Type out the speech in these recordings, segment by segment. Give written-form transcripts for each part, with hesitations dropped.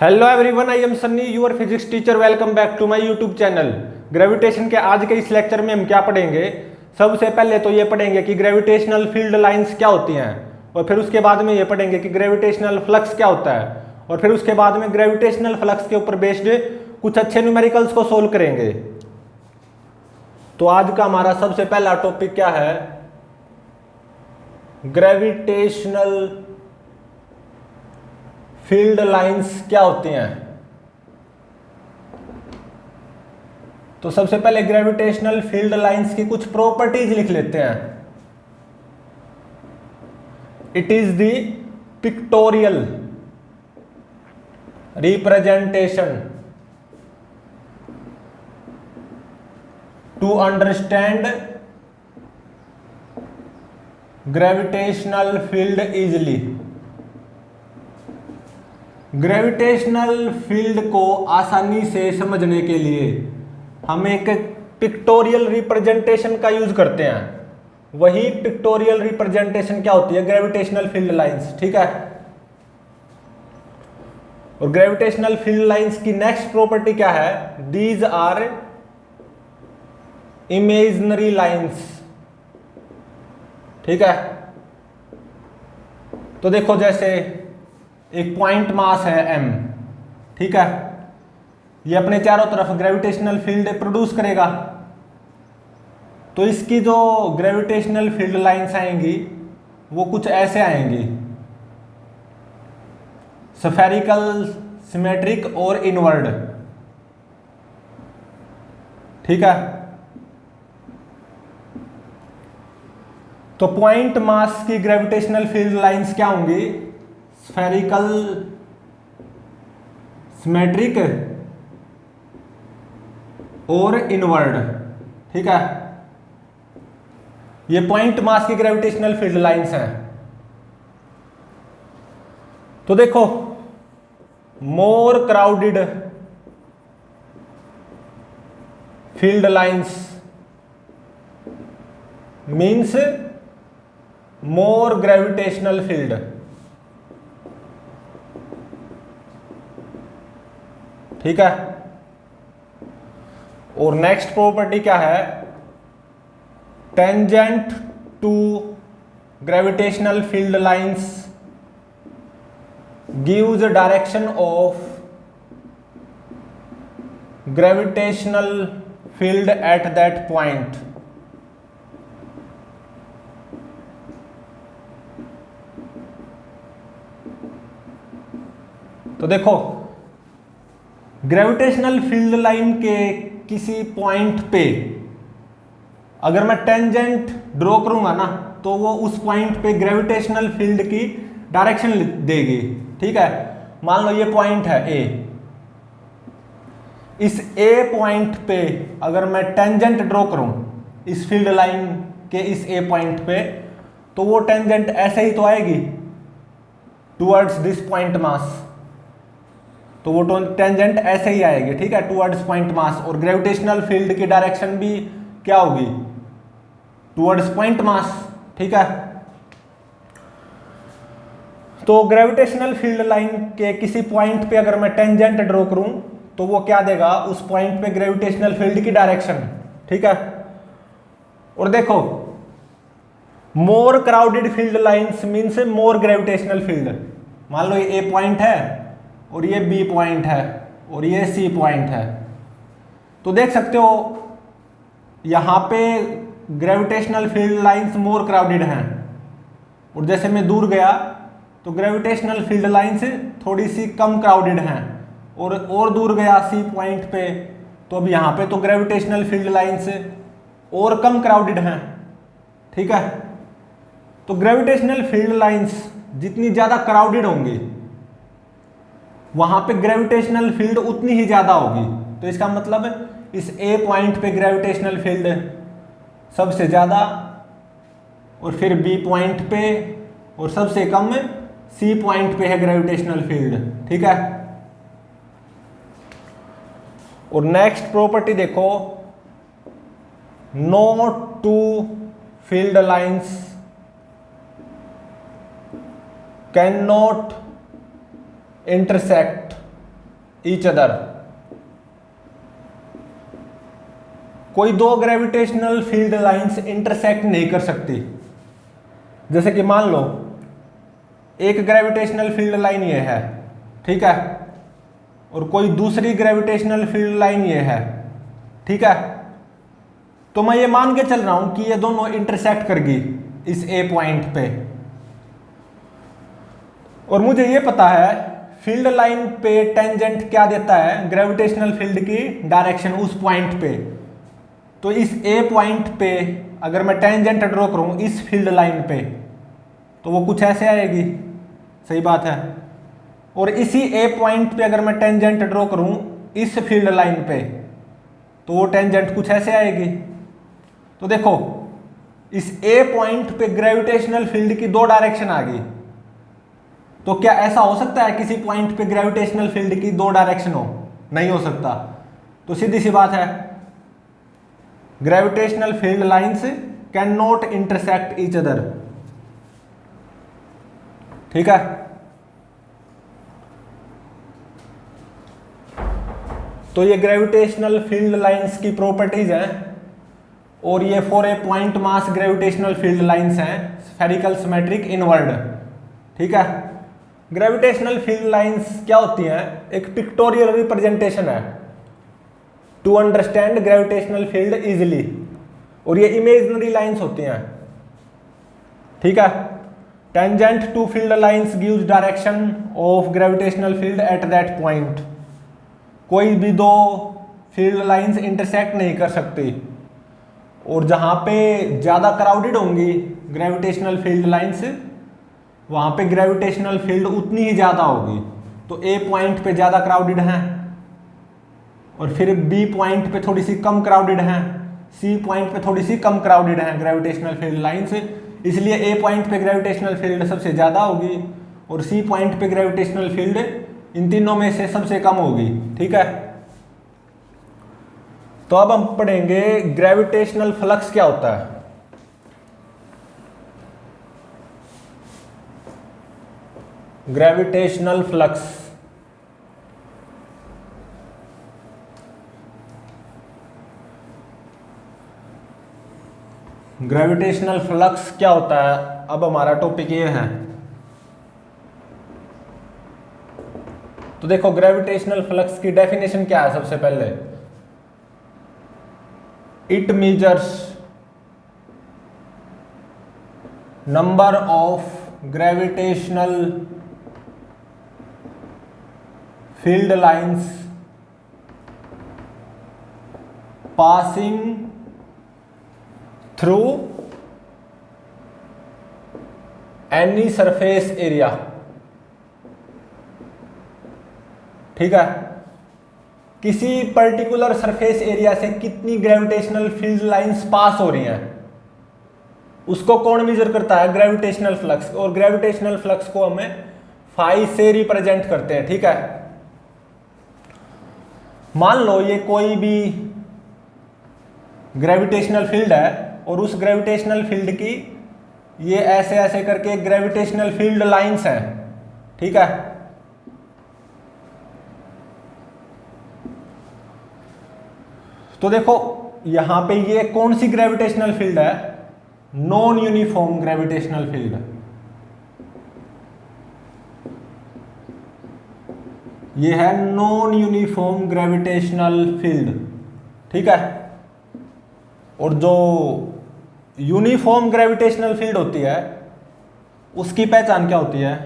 Hello everyone, I am Sunny, your physics teacher. Welcome back to my YouTube channel. Gravitation के आज के इस lecture में हम क्या पढ़ेंगे? सबसे पहले तो ये पढ़ेंगे कि ग्रेविटेशनल फील्ड लाइंस क्या होती हैं, और फिर उसके बाद में ये पढ़ेंगे कि ग्रेविटेशनल फ्लक्स क्या होता है, और फिर उसके बाद में ग्रेविटेशनल फ्लक्स के ऊपर बेस्ड कुछ अच्छे न्यूमेरिकल्स को सोल्व करेंगे। तो आज का हमारा सबसे पहला टॉपिक क्या है? ग्रेविटेशनल फील्ड लाइंस क्या होती हैं। तो सबसे पहले ग्रेविटेशनल फील्ड लाइंस की कुछ प्रॉपर्टीज लिख लेते हैं। It is the pictorial representation to understand gravitational field easily. Gravitational field को आसानी से समझने के लिए हम एक पिक्टोरियल रिप्रेजेंटेशन का यूज करते हैं। वही पिक्टोरियल रिप्रेजेंटेशन क्या होती है? Gravitational field lines. ठीक है। और ग्रेविटेशनल फील्ड लाइंस की नेक्स्ट प्रॉपर्टी क्या है? These are imaginary lines. ठीक है। तो देखो, जैसे एक पॉइंट मास है m, ठीक है, ये अपने चारों तरफ ग्रेविटेशनल फील्ड प्रोड्यूस करेगा। तो इसकी जो ग्रेविटेशनल फील्ड लाइंस आएंगी वो कुछ ऐसे आएंगी, स्फेरिकल, सिमेट्रिक और इनवर्ड। ठीक है। तो पॉइंट मास की ग्रेविटेशनल फील्ड लाइंस क्या होंगी? स्फेरिकल, सिमेट्रिक और इनवर्ड। ठीक है। ये पॉइंट मास की ग्रेविटेशनल फील्ड लाइंस हैं। तो देखो, more crowded field lines means more gravitational field. ठीक है। और नेक्स्ट प्रॉपर्टी क्या है? Tangent to gravitational field lines gives direction of gravitational field at that point. तो देखो, ग्रेविटेशनल फील्ड लाइन के किसी पॉइंट पे अगर मैं टेंजेंट ड्रॉ करूंगा ना, तो वो उस पॉइंट पे ग्रेविटेशनल फील्ड की डायरेक्शन देगी। ठीक है। मान लो ये पॉइंट है ए। इस ए पॉइंट पे अगर मैं टेंजेंट ड्रॉ करूं इस फील्ड लाइन के इस ए पॉइंट पे, तो वो टेंजेंट ऐसे ही तो आएगी टुवर्ड्स दिस पॉइंट मास। तो वो टेंजेंट ऐसे ही आएगी। ठीक है, टुवर्ड्स पॉइंट मास। और ग्रेविटेशनल फील्ड की डायरेक्शन भी क्या होगी? Towards point mass. ठीक है। तो ग्रेविटेशनल फील्ड लाइन के किसी पॉइंट पे अगर मैं टेंजेंट ड्रॉ करूं, तो वो क्या देगा? उस पॉइंट पे ग्रेविटेशनल फील्ड की डायरेक्शन। ठीक है। और देखो, more crowded field lines means more gravitational field. मान लो ये ए पॉइंट है और ये बी पॉइंट है और ये सी पॉइंट है। तो देख सकते हो यहां पे ग्रेविटेशनल फील्ड लाइंस मोर क्राउडेड हैं, और जैसे मैं दूर गया तो ग्रेविटेशनल फील्ड लाइंस थोड़ी सी कम क्राउडेड हैं, और दूर गया सी पॉइंट पे, तो अब यहां पे तो ग्रेविटेशनल फील्ड लाइंस और कम क्राउडेड हैं। ठीक है। तो ग्रेविटेशनल फील्ड लाइंस जितनी ज्यादा क्राउडेड होंगी वहां पे ग्रेविटेशनल फील्ड उतनी ही ज्यादा होगी। तो इसका मतलब इस ए पॉइंट पे ग्रेविटेशनल फील्ड सबसे ज्यादा, और फिर बी पॉइंट पे, और सबसे कम सी पॉइंट पे है ग्रेविटेशनल फील्ड। ठीक है। और नेक्स्ट प्रॉपर्टी देखो, no two field lines can not intersect each other. कोई दो ग्रेविटेशनल फील्ड लाइंस इंटरसेक्ट नहीं कर सकती। जैसे कि मान लो एक ग्रेविटेशनल फील्ड लाइन ये है, ठीक है, और कोई दूसरी ग्रेविटेशनल फील्ड लाइन ये है, ठीक है, तो मैं ये मान के चल रहा हूं कि ये दोनों इंटरसेक्ट करगी इस ए पॉइंट पे, और मुझे ये पता है फील्ड लाइन पे टेंजेंट क्या देता है, ग्रेविटेशनल फील्ड की डायरेक्शन उस पॉइंट पे। तो इस ए पॉइंट पे अगर मैं टेंजेंट ड्रॉ करूं इस फील्ड लाइन पे तो वो कुछ ऐसे आएगी, सही बात है। और इसी ए पॉइंट पे अगर मैं टेंजेंट ड्रॉ करूं इस फील्ड लाइन पे तो वो टेंजेंट कुछ ऐसे आएगी। तो देखो इस ए पॉइंट पे ग्रेविटेशनल फील्ड की दो डायरेक्शन आ गई, तो क्या ऐसा हो सकता है किसी पॉइंट पे ग्रेविटेशनल फील्ड की दो डायरेक्शन हो? नहीं हो सकता। तो सीधी सी बात है, gravitational field lines can not intersect each other, ठीक है। तो ये ग्रेविटेशनल फील्ड लाइंस की प्रॉपर्टीज हैं, और ये for a point mass gravitational field lines हैं, स्फेरिकल सिमेट्रिक इनवर्ड, ठीक है। ग्रेविटेशनल फील्ड लाइंस क्या होती हैं? एक पिक्टोरियल रिप्रेजेंटेशन है to understand gravitational field easily, और ये इमेजिनरी लाइंस होती हैं, ठीक है। Tangent to field lines gives direction of gravitational field at that point. कोई भी दो फील्ड लाइंस इंटरसेक्ट नहीं कर सकती, और जहां पे ज्यादा क्राउडेड होंगी ग्रेविटेशनल फील्ड लाइंस वहां पे ग्रेविटेशनल फील्ड उतनी ही ज्यादा होगी। तो ए पॉइंट पे ज्यादा क्राउडेड है, और फिर बी पॉइंट पे थोड़ी सी कम क्राउडेड है, सी पॉइंट पे थोड़ी सी कम क्राउडेड है ग्रेविटेशनल फील्ड लाइंस, इसलिए ए पॉइंट पे ग्रेविटेशनल फील्ड सबसे ज्यादा होगी, और सी पॉइंट पे ग्रेविटेशनल फील्ड इन तीनों में से सबसे कम होगी, ठीक है। तो अब हम पढ़ेंगे ग्रेविटेशनल फ्लक्स क्या होता है। ग्रेविटेशनल फ्लक्स, ग्रेविटेशनल फ्लक्स क्या होता है, अब हमारा टॉपिक ये है। तो देखो ग्रेविटेशनल फ्लक्स की डेफिनेशन क्या है। सबसे पहले it measures number of gravitational field lines passing through any surface area, ठीक है। किसी पर्टिकुलर सरफेस एरिया से कितनी ग्रेविटेशनल फील्ड लाइंस पास हो रही हैं उसको कौन मेजर करता है? Gravitational flux. और ग्रेविटेशनल फ्लक्स को हमें फाई से रिप्रेजेंट करते हैं, ठीक है। मान लो ये कोई भी ग्रेविटेशनल फील्ड है, और उस ग्रेविटेशनल फील्ड की ये ऐसे ऐसे करके ग्रेविटेशनल फील्ड लाइंस हैं, ठीक है। तो देखो यहां पे ये कौन सी ग्रेविटेशनल फील्ड है? Non uniform gravitational field. ये है नॉन यूनिफॉर्म ग्रेविटेशनल फील्ड, ठीक है। और जो यूनिफॉर्म ग्रेविटेशनल फील्ड होती है उसकी पहचान क्या होती है?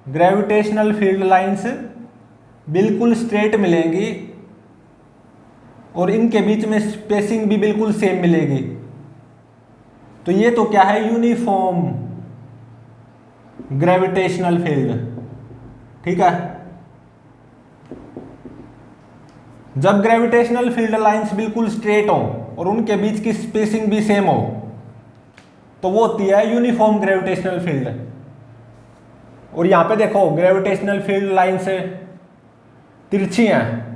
ग्रेविटेशनल फील्ड लाइंस बिल्कुल स्ट्रेट मिलेंगी, और इनके बीच में स्पेसिंग भी बिल्कुल सेम मिलेगी। तो ये तो क्या है? यूनिफॉर्म ग्रेविटेशनल फील्ड, ठीक है। जब ग्रेविटेशनल फील्ड लाइंस बिल्कुल स्ट्रेट हो और उनके बीच की स्पेसिंग भी सेम हो तो वो होती है यूनिफॉर्म ग्रेविटेशनल फील्ड। और यहां पे देखो ग्रेविटेशनल फील्ड लाइंस तिरछी हैं,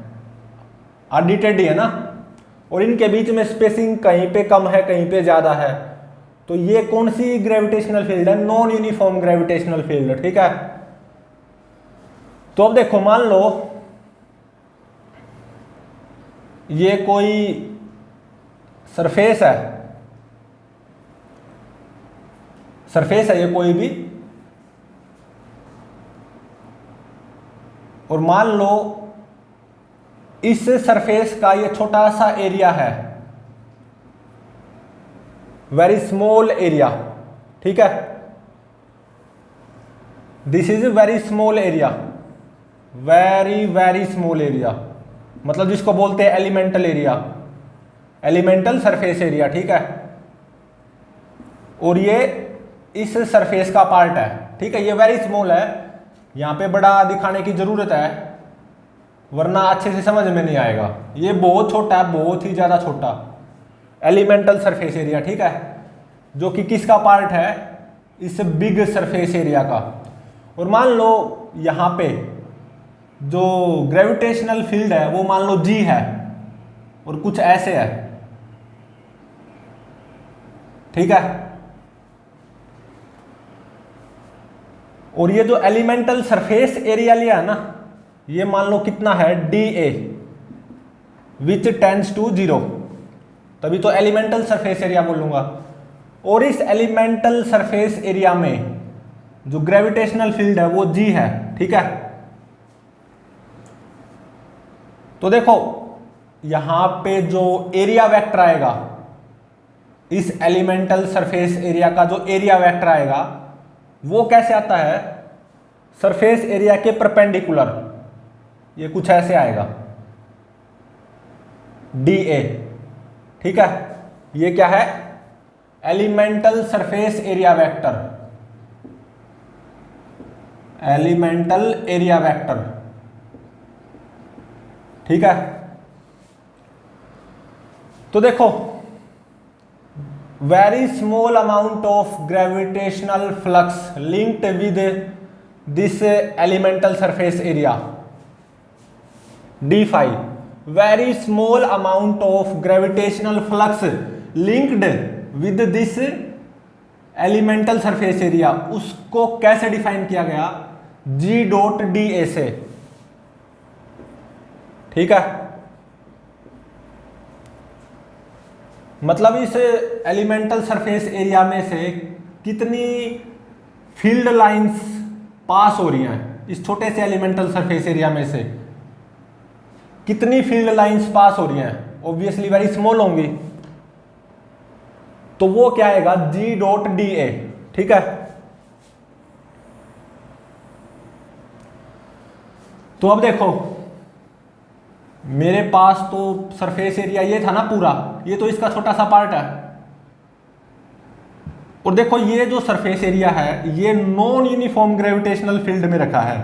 आधी टेढ़ी है ना, और इनके बीच में स्पेसिंग कहीं पे कम है कहीं पे ज्यादा है। तो ये कौन सी ग्रेविटेशनल फील्ड है? नॉन यूनिफॉर्म ग्रेविटेशनल फील्ड, ठीक है। तो अब देखो मान लो ये कोई सरफेस है, सरफेस है ये कोई भी, और मान लो इस सरफेस का ये छोटा सा एरिया है, वेरी स्मॉल एरिया, ठीक है, this is very small area, very very small area, मतलब जिसको बोलते हैं elemental area, elemental surface area, ठीक है, और ये इस सरफेस का पार्ट है, ठीक है, ये वेरी स्मॉल है, यहां पे बड़ा दिखाने की जरूरत है वरना अच्छे से समझ में नहीं आएगा, ये बहुत छोटा है, बहुत ही ज्यादा छोटा एलिमेंटल सरफेस एरिया, ठीक है, जो कि किसका पार्ट है, इस बिग सरफेस एरिया का। और मान लो यहां पे जो ग्रेविटेशनल फील्ड है वो मान लो G है और कुछ ऐसे है, ठीक है, और ये जो एलिमेंटल सरफेस एरिया लिया है ना, ये मान लो कितना है DA विच टेंड्स टू 0, तभी तो एलिमेंटल सरफेस एरिया बोलूंगा। और इस एलिमेंटल सरफेस एरिया में जो ग्रेविटेशनल फील्ड है वो G है, ठीक है, तो देखो यहां पे जो एरिया वेक्टर आएगा, इस एलिमेंटल सरफेस एरिया का जो एरिया वेक्टर आएगा वो कैसे आता है, सरफेस एरिया के परपेंडिकुलर, ये कुछ ऐसे आएगा DA, ठीक है, ये क्या है, elemental surface area vector, elemental area vector, ठीक है। तो देखो very small amount of gravitational flux linked with this elemental surface area d phi, very small amount of gravitational flux linked with this elemental surface area, उसको कैसे define किया गया, G dot DA से, ठीक है, मतलब इस एलिमेंटल सरफेस एरिया में से कितनी फील्ड लाइंस पास हो रही हैं, इस छोटे से एलिमेंटल सरफेस एरिया में से कितनी फील्ड लाइंस पास हो रही हैं, ऑब्वियसली वेरी स्मॉल होंगी, तो वो क्या आएगा G डॉट DA, ठीक है। तो अब देखो मेरे पास तो सरफेस एरिया ये था ना पूरा, ये तो इसका छोटा सा पार्ट है, और देखो ये जो सरफेस एरिया है ये नॉन यूनिफॉर्म ग्रेविटेशनल फील्ड में रखा है,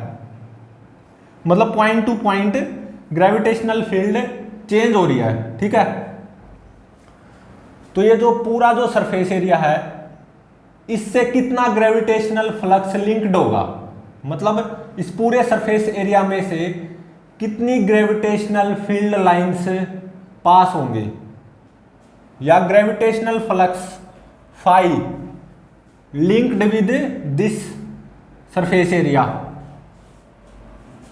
मतलब point two point gravitational field change हो रही है, ठीक है। तो ये जो पूरा जो सरफेस एरिया है इससे कितना ग्रेविटेशनल फ्लक्स लिंक्ड होगा, मतलब इस पूरे सरफेस एरिया में से कितनी ग्रेविटेशनल फील्ड लाइंस पास होंगे, या gravitational flux phi linked with this surface area,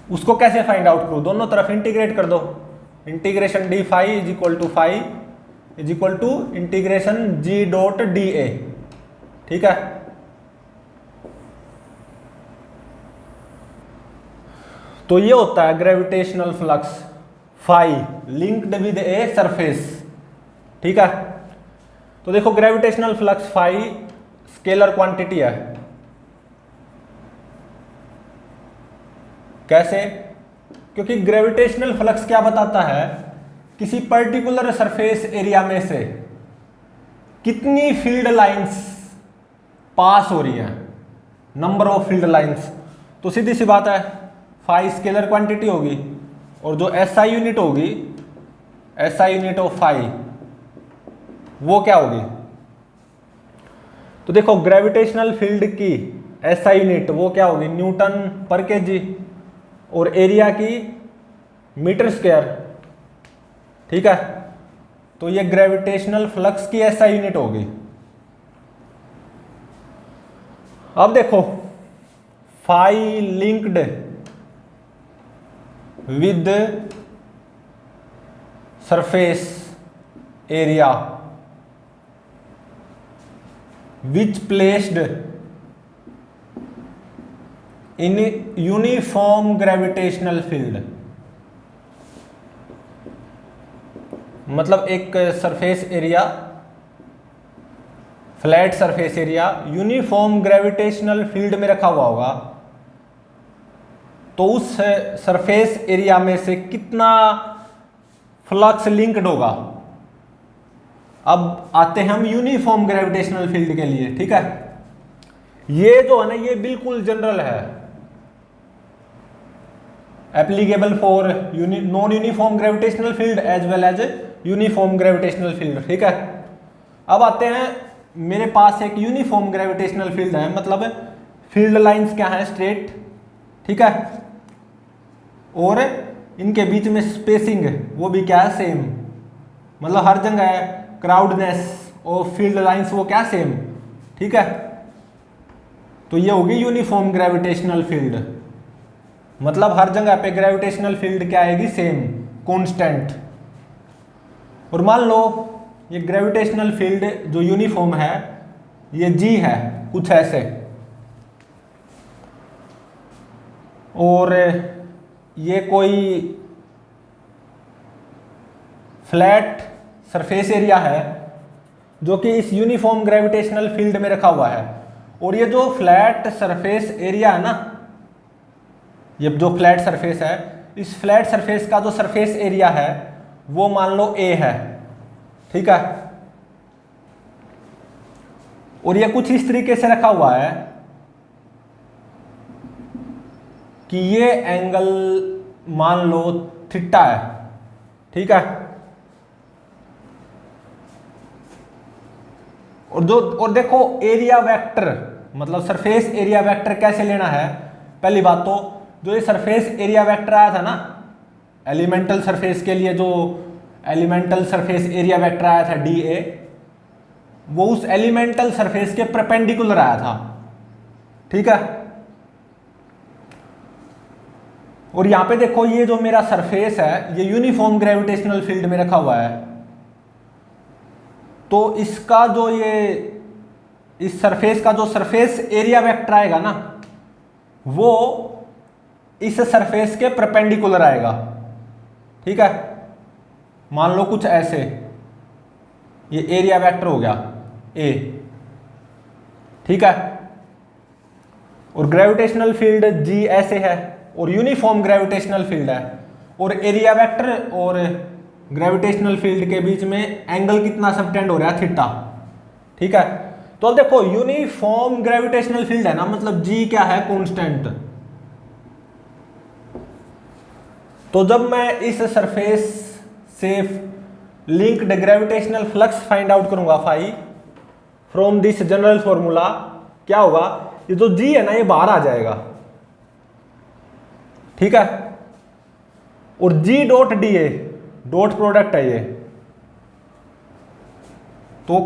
उसको कैसे फाइंड आउट करो, दोनों तरफ इंटीग्रेट कर दो, integration d phi is equal to integration G dot DA, ठीक है। तो ये होता है gravitational flux phi linked with a surface, ठीक है। तो देखो gravitational flux phi scalar quantity है, कैसे, क्योंकि ग्रेविटेशनल फ्लक्स क्या बताता है, किसी पर्टिकुलर सरफेस एरिया में से कितनी फील्ड लाइंस पास हो रही हैं, नंबर ऑफ फील्ड लाइंस, तो सीधी सी बात है फाई स्केलर क्वांटिटी होगी, और जो SI यूनिट होगी, SI यूनिट ऑफ फाई वो क्या होगी, तो देखो ग्रेविटेशनल फील्ड की SI यूनिट वो क्या होगी, न्यूटन पर केजी, और एरिया की मीटर स्क्वायर, ठीक है। तो ये ग्रेविटेशनल फ्लक्स की SI यूनिट होगी। अब देखो phi linked with surface area which placed in uniform gravitational field, मतलब एक surface area, flat surface area uniform gravitational field में रखा हुआ होगा, तो उस सरफेस एरिया में से कितना फ्लक्स लिंक्ड होगा। अब आते हैं हम यूनिफॉर्म ग्रेविटेशनल फील्ड के लिए, ठीक है। ये जो है ना, ये बिल्कुल जनरल है, applicable for non uniform gravitational field as well as uniform gravitational field, ठीक है। अब आते हैं, मेरे पास एक यूनिफॉर्म ग्रेविटेशनल फील्ड है, मतलब फील्ड लाइंस क्या है, स्ट्रेट, ठीक है, और इनके बीच में स्पेसिंग वो भी क्या है, सेम, मतलब हर जगह क्राउडनेस और फील्ड लाइंस वो क्या, सेम, ठीक है। तो ये होगी यूनिफॉर्म ग्रेविटेशनल फील्ड, मतलब हर जगह पे ग्रेविटेशनल फील्ड क्या आएगी, सेम, कांस्टेंट। और मान लो ये ग्रेविटेशनल फील्ड जो यूनिफॉर्म है ये जी है, कुछ ऐसे, और ये कोई फ्लैट सरफेस एरिया है जो कि इस यूनिफॉर्म ग्रेविटेशनल फील्ड में रखा हुआ है। और ये जो फ्लैट सरफेस एरिया है ना, ये जो फ्लैट सरफेस है, इस फ्लैट सरफेस का जो सरफेस एरिया है वो मान लो ए है, ठीक है। और ये कुछ इस तरीके से रखा हुआ है कि ये एंगल मान लो थीटा है, ठीक है। और देखो एरिया वेक्टर, मतलब सरफेस एरिया वेक्टर कैसे लेना है। पहली बात तो जो ये सरफेस एरिया वेक्टर आया था ना एलिमेंटल सरफेस के लिए, जो एलिमेंटल सरफेस एरिया वेक्टर आया था DA, वो उस एलिमेंटल सरफेस के परपेंडिकुलर आया था, ठीक है। और यहां पे देखो ये जो मेरा सरफेस है ये यूनिफॉर्म ग्रेविटेशनल फील्ड में रखा हुआ है, तो इसका जो ये इस सरफेस का जो सरफेस एरिया वेक्टर आएगा ना वो इस सरफेस के परपेंडिकुलर आएगा, ठीक है। मान लो कुछ ऐसे, ये एरिया वेक्टर हो गया A, ठीक है। और ग्रेविटेशनल फील्ड G ऐसे है और यूनिफॉर्म ग्रेविटेशनल फील्ड है, और एरिया वेक्टर और ग्रेविटेशनल फील्ड के बीच में एंगल कितना सबटेंड हो रहा है, थीटा, ठीक है। तो अब देखो यूनिफॉर्म ग्रेविटेशनल फील्ड है ना, मतलब G क्या है, कांस्टेंट। तो जब मैं इस सरफेस से linked gravitational flux find out करूंगा phi from this general formula, क्या होगा, ये जो G है ना ये बाहर आ जाएगा, ठीक है। और G dot DA dot product है ये, तो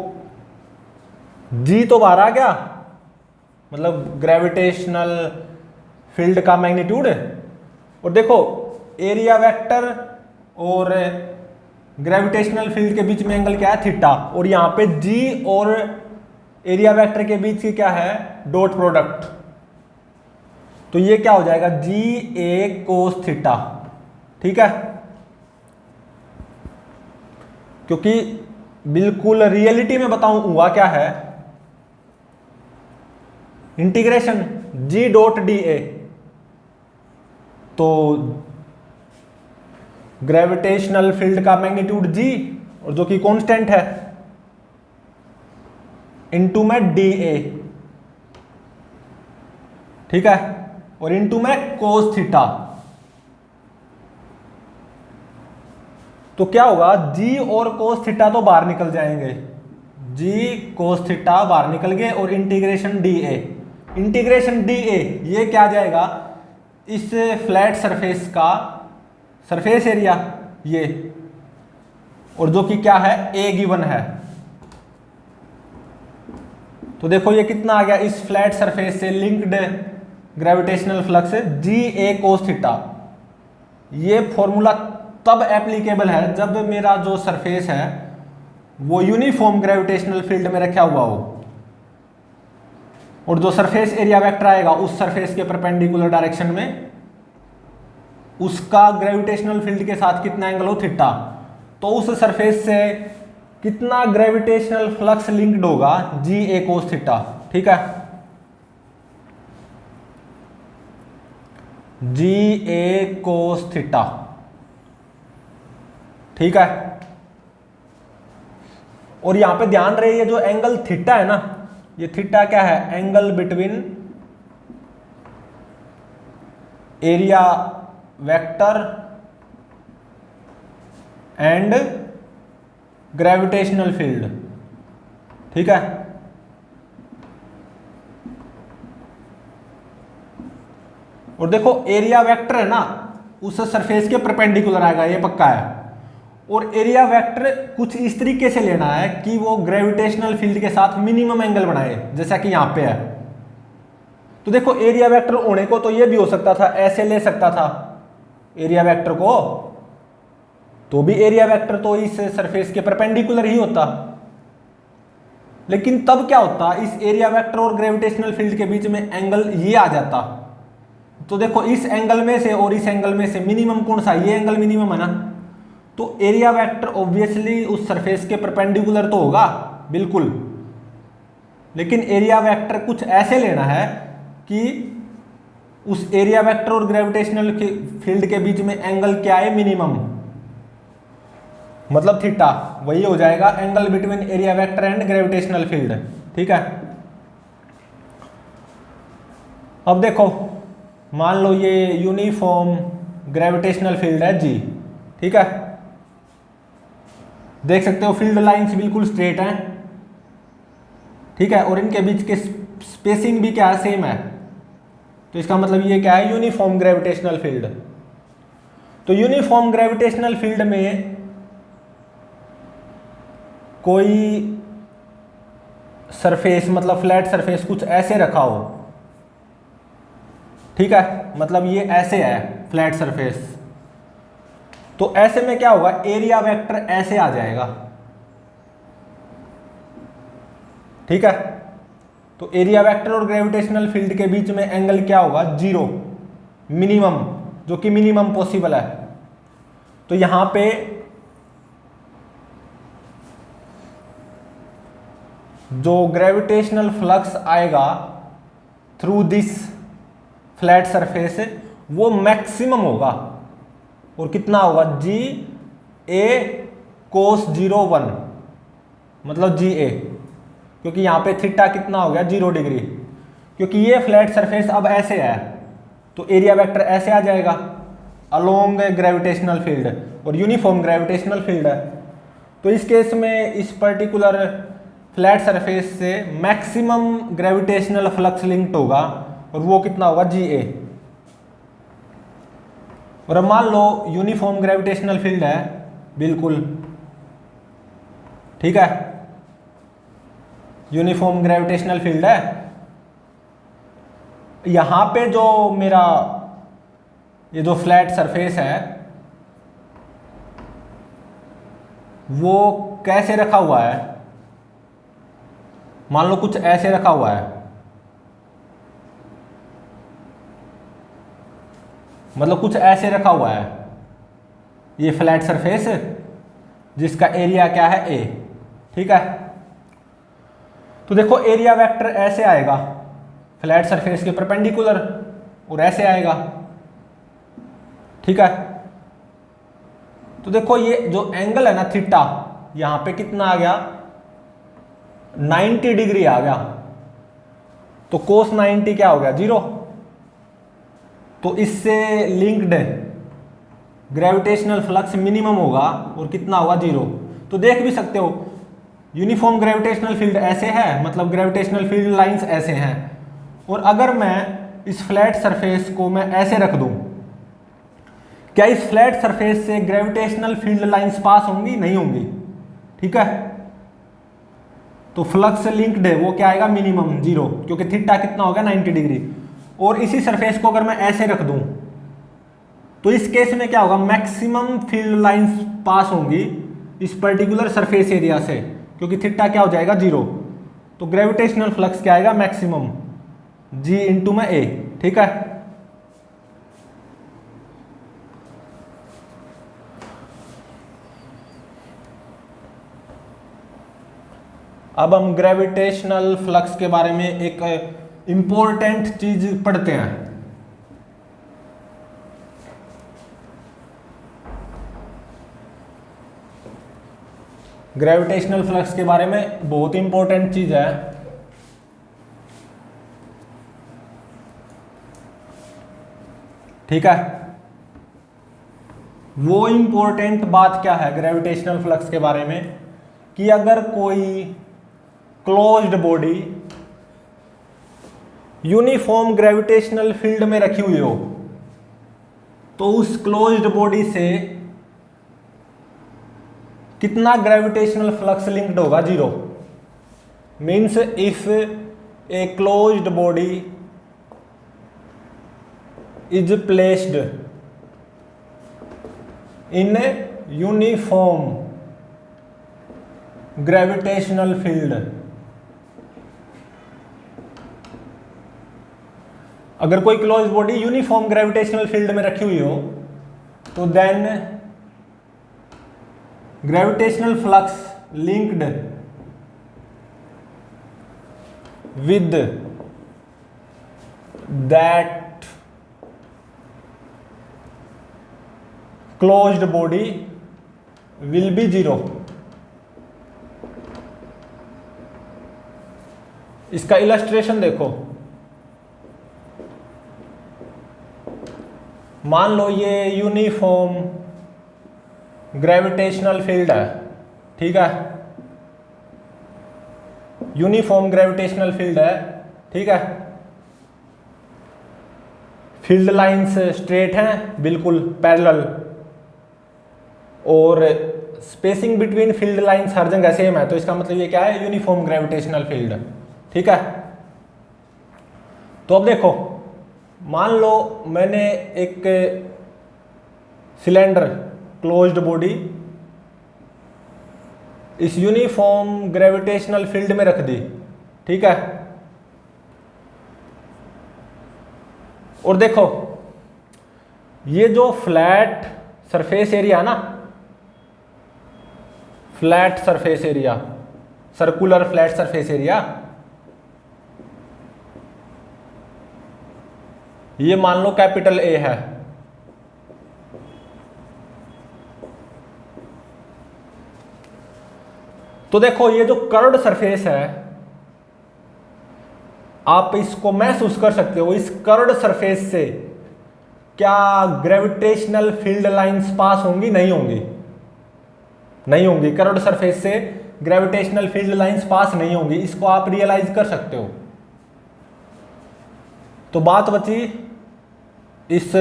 G तो बाहर आ गया, मतलब ग्रेविटेशनल फील्ड का मैग्नीट्यूड। और देखो एरिया वेक्टर और ग्रेविटेशनल फील्ड के बीच में एंगल क्या है, थीटा। और यहां पे G और एरिया वेक्टर के बीच की क्या है, डॉट प्रोडक्ट। तो ये क्या हो जाएगा, GA कोस थीटा, ठीक है। क्योंकि बिल्कुल रियलिटी में बताऊं हुआ क्या है, इंटीग्रेशन G डॉट DA, तो ग्रेविटेशनल फील्ड का मैग्नीट्यूड G और जो कि कांस्टेंट है इनटू में DA, ठीक है, और इनटू में कोस थीटा। तो क्या होगा, G और कोस थीटा तो बाहर निकल जाएंगे, G कोस थीटा बाहर निकल गए, और इंटीग्रेशन DA, इंटीग्रेशन DA ये क्या आ जाएगा, इस फ्लैट सरफेस का सरफेस एरिया ये, और जो कि क्या है, A गिवन है। तो देखो ये कितना आ गया, इस फ्लैट सरफेस से linked gravitational flux GA cos theta. ये फॉर्मूला तब एप्लीकेबल है जब मेरा जो सरफेस है वो यूनिफॉर्म ग्रेविटेशनल फील्ड में रखा हुआ हो, और जो सरफेस एरिया वेक्टर आएगा उस सरफेस के परपेंडिकुलर डायरेक्शन में उसका ग्रेविटेशनल फील्ड के साथ कितना एंगल हो, थीटा। तो उस सरफेस से कितना ग्रेविटेशनल फ्लक्स लिंक्ड होगा, जी ए कोस थीटा। ठीक है, जी ए कोस थीटा। ठीक है, और यहां पे ध्यान रहे ये जो एंगल थीटा है ना, ये थीटा क्या है, angle between area vector and gravitational field. ठीक है, और देखो एरिया वेक्टर है ना उस सरफेस के परपेंडिकुलर आएगा, ये पक्का है। और एरिया वेक्टर कुछ इस तरीके से लेना है कि वो ग्रेविटेशनल फील्ड के साथ मिनिमम एंगल बनाए, जैसा कि यहां पे है। तो देखो एरिया वेक्टर होने को तो ये भी हो सकता था, ऐसे ले सकता था एरिया वेक्टर को, तो भी एरिया वेक्टर तो इस सरफेस के परपेंडिकुलर ही होता। लेकिन तब क्या होता, इस एरिया वेक्टर और ग्रेविटेशनल फील्ड के बीच में एंगल ये आ जाता। तो देखो इस एंगल में से और इस एंगल में से मिनिमम कौन सा, ये एंगल मिनिमम है ना। तो एरिया वेक्टर ऑब्वियसली उस सरफेस के परपेंडिकुलर तो होगा बिल्कुल, लेकिन एरिया वेक्टर कुछ ऐसे लेना है कि उस एरिया वेक्टर और ग्रेविटेशनल फील्ड के बीच में एंगल क्या है, मिनिमम, मतलब थीटा। वही हो जाएगा angle between area vector and gravitational field. ठीक है, अब देखो मान लो ये यूनिफॉर्म ग्रेविटेशनल फील्ड है जी। ठीक है, देख सकते हो फील्ड लाइंस बिल्कुल स्ट्रेट हैं। ठीक है, और इनके बीच के स्पेसिंग भी क्या है, सेम है। तो इसका मतलब ये क्या है, यूनिफॉर्म ग्रेविटेशनल फील्ड। तो यूनिफॉर्म ग्रेविटेशनल फील्ड में कोई सरफेस, मतलब फ्लैट सरफेस कुछ ऐसे रखा हो। ठीक है, मतलब ये ऐसे है फ्लैट सरफेस, तो ऐसे में क्या होगा, एरिया वेक्टर ऐसे आ जाएगा। ठीक है, तो एरिया वेक्टर और ग्रेविटेशनल फील्ड के बीच में एंगल क्या होगा, जीरो, मिनिमम, जो कि मिनिमम पॉसिबल है। तो यहां पे जो ग्रेविटेशनल फ्लक्स आएगा थ्रू दिस फ्लैट सरफेस वो मैक्सिमम होगा, और कितना होगा, जी ए कोस 0 1, मतलब जी ए, क्योंकि यहां पे थीटा कितना हो गया, 0 डिग्री। क्योंकि ये फ्लैट सरफेस अब ऐसे है तो एरिया वेक्टर ऐसे आ जाएगा अलोंग ग्रेविटेशनल फील्ड, और यूनिफॉर्म ग्रेविटेशनल फील्ड है। तो इस केस में इस पर्टिकुलर फ्लैट सरफेस से मैक्सिमम ग्रेविटेशनल फ्लक्स लिंक्ड होगा, और वो कितना होगा, जी ए। और अब मान लो यूनिफॉर्म ग्रेविटेशनल फील्ड है बिल्कुल। ठीक है, यूनिफॉर्म ग्रेविटेशनल फील्ड है, यहां पे जो मेरा ये जो फ्लैट सरफेस है वो कैसे रखा हुआ है, मान लो कुछ ऐसे रखा हुआ है, मतलब कुछ ऐसे रखा हुआ है ये फ्लैट सरफेस, जिसका एरिया क्या है, ए। ठीक है, तो देखो एरिया वेक्टर ऐसे आएगा फ्लैट सरफेस के परपेंडिकुलर, और ऐसे आएगा। ठीक है, तो देखो ये जो एंगल है ना थीटा, यहां पे कितना आ गया, 90 डिग्री आ गया। तो कोस 90 क्या हो गया, 0। तो इससे लिंक्ड ग्रेविटेशनल फ्लक्स मिनिमम होगा, और कितना होगा, 0। तो देख भी सकते हो यूनिफॉर्म ग्रेविटेशनल फील्ड ऐसे है, मतलब ग्रेविटेशनल फील्ड लाइंस ऐसे हैं। और अगर मैं इस फ्लैट सरफेस को मैं ऐसे रख दूं, क्या इस फ्लैट सरफेस से ग्रेविटेशनल फील्ड लाइंस पास होंगी, नहीं होंगी। ठीक है, तो फ्लक्स लिंक्ड है वो क्या आएगा, मिनिमम 0, क्योंकि थीटा कितना होगा, 90 डिग्री। और इसी सरफेस को अगर मैं ऐसे रख दूं, तो इस केस में क्या होगा, मैक्सिमम फील्ड लाइंस पास होंगी इस पर्टिकुलर सरफेस एरिया से, क्योंकि थीटा क्या हो जाएगा 0। तो ग्रेविटेशनल फ्लक्स क्या आएगा, मैक्सिमम G इंटू में A। ठीक है, अब हम ग्रेविटेशनल फ्लक्स के बारे में एक इंपॉर्टेंट चीज पढ़ते हैं। ग्रेविटेशनल फ्लक्स के बारे में बहुत इंपॉर्टेंट चीज है। ठीक है, वो इंपॉर्टेंट बात क्या है ग्रेविटेशनल फ्लक्स के बारे में, कि अगर कोई closed body uniform gravitational field में रखी हुई हो, तो उस क्लोज्ड बॉडी से कितना ग्रेविटेशनल फ्लक्स लिंक्ड होगा, 0। Means if a closed body is placed in uniform gravitational field, अगर कोई close body uniform gravitational field में रखी हुई हो, तो then gravitational flux linked with that closed body will be 0। इसका इलस्ट्रेशन देखो, मान लो ये यूनिफॉर्म ग्रेविटेशनल फील्ड है। ठीक है, यूनिफॉर्म ग्रेविटेशनल फील्ड है। ठीक है, फील्ड लाइंस स्ट्रेट हैं, बिल्कुल पैरेलल, और स्पेसिंग बिटवीन फील्ड लाइंस हर जगह सेम है। तो इसका मतलब ये क्या है, यूनिफॉर्म ग्रेविटेशनल फील्ड। ठीक है, तो अब देखो, मान लो मैंने एक सिलेंडर क्लोज्ड बॉडी इस यूनिफॉर्म ग्रेविटेशनल फील्ड में रख दी। ठीक है, और देखो ये जो फ्लैट सरफेस एरिया है ना, flat surface area, circular flat surface area, ये मान लो कैपिटल A है। तो देखो ये जो कर्व्ड सरफेस है, आप इसको महसूस कर सकते हो, इस कर्व्ड सरफेस से क्या ग्रेविटेशनल फील्ड लाइंस पास होंगी, नहीं होंगी, नहीं होंगी। कर्व्ड सरफेस से ग्रेविटेशनल फील्ड लाइंस पास नहीं होंगी, इसको आप रियलाइज कर सकते हो। तो बात बची इस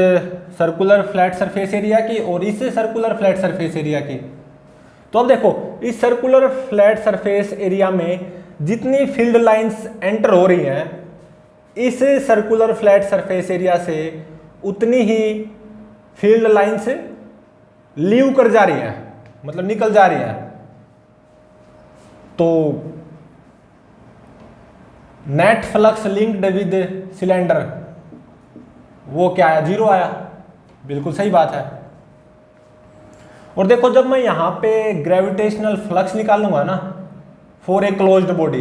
सर्कुलर फ्लैट सरफेस एरिया की और इस सर्कुलर फ्लैट सरफेस एरिया की। तो अब देखो, इस सर्कुलर फ्लैट सरफेस एरिया में जितनी फील्ड लाइंस एंटर हो रही हैं, इस सर्कुलर फ्लैट सरफेस एरिया से उतनी ही फील्ड लाइंस लीव कर जा रही हैं, मतलब निकल जा रही हैं। तो net flux linked with cylinder वो क्या आया, 0 आया। बिल्कुल सही बात है। और देखो जब मैं यहां पे ग्रेविटेशनल फ्लक्स निकालूंगा ना फॉर ए क्लोज्ड बॉडी,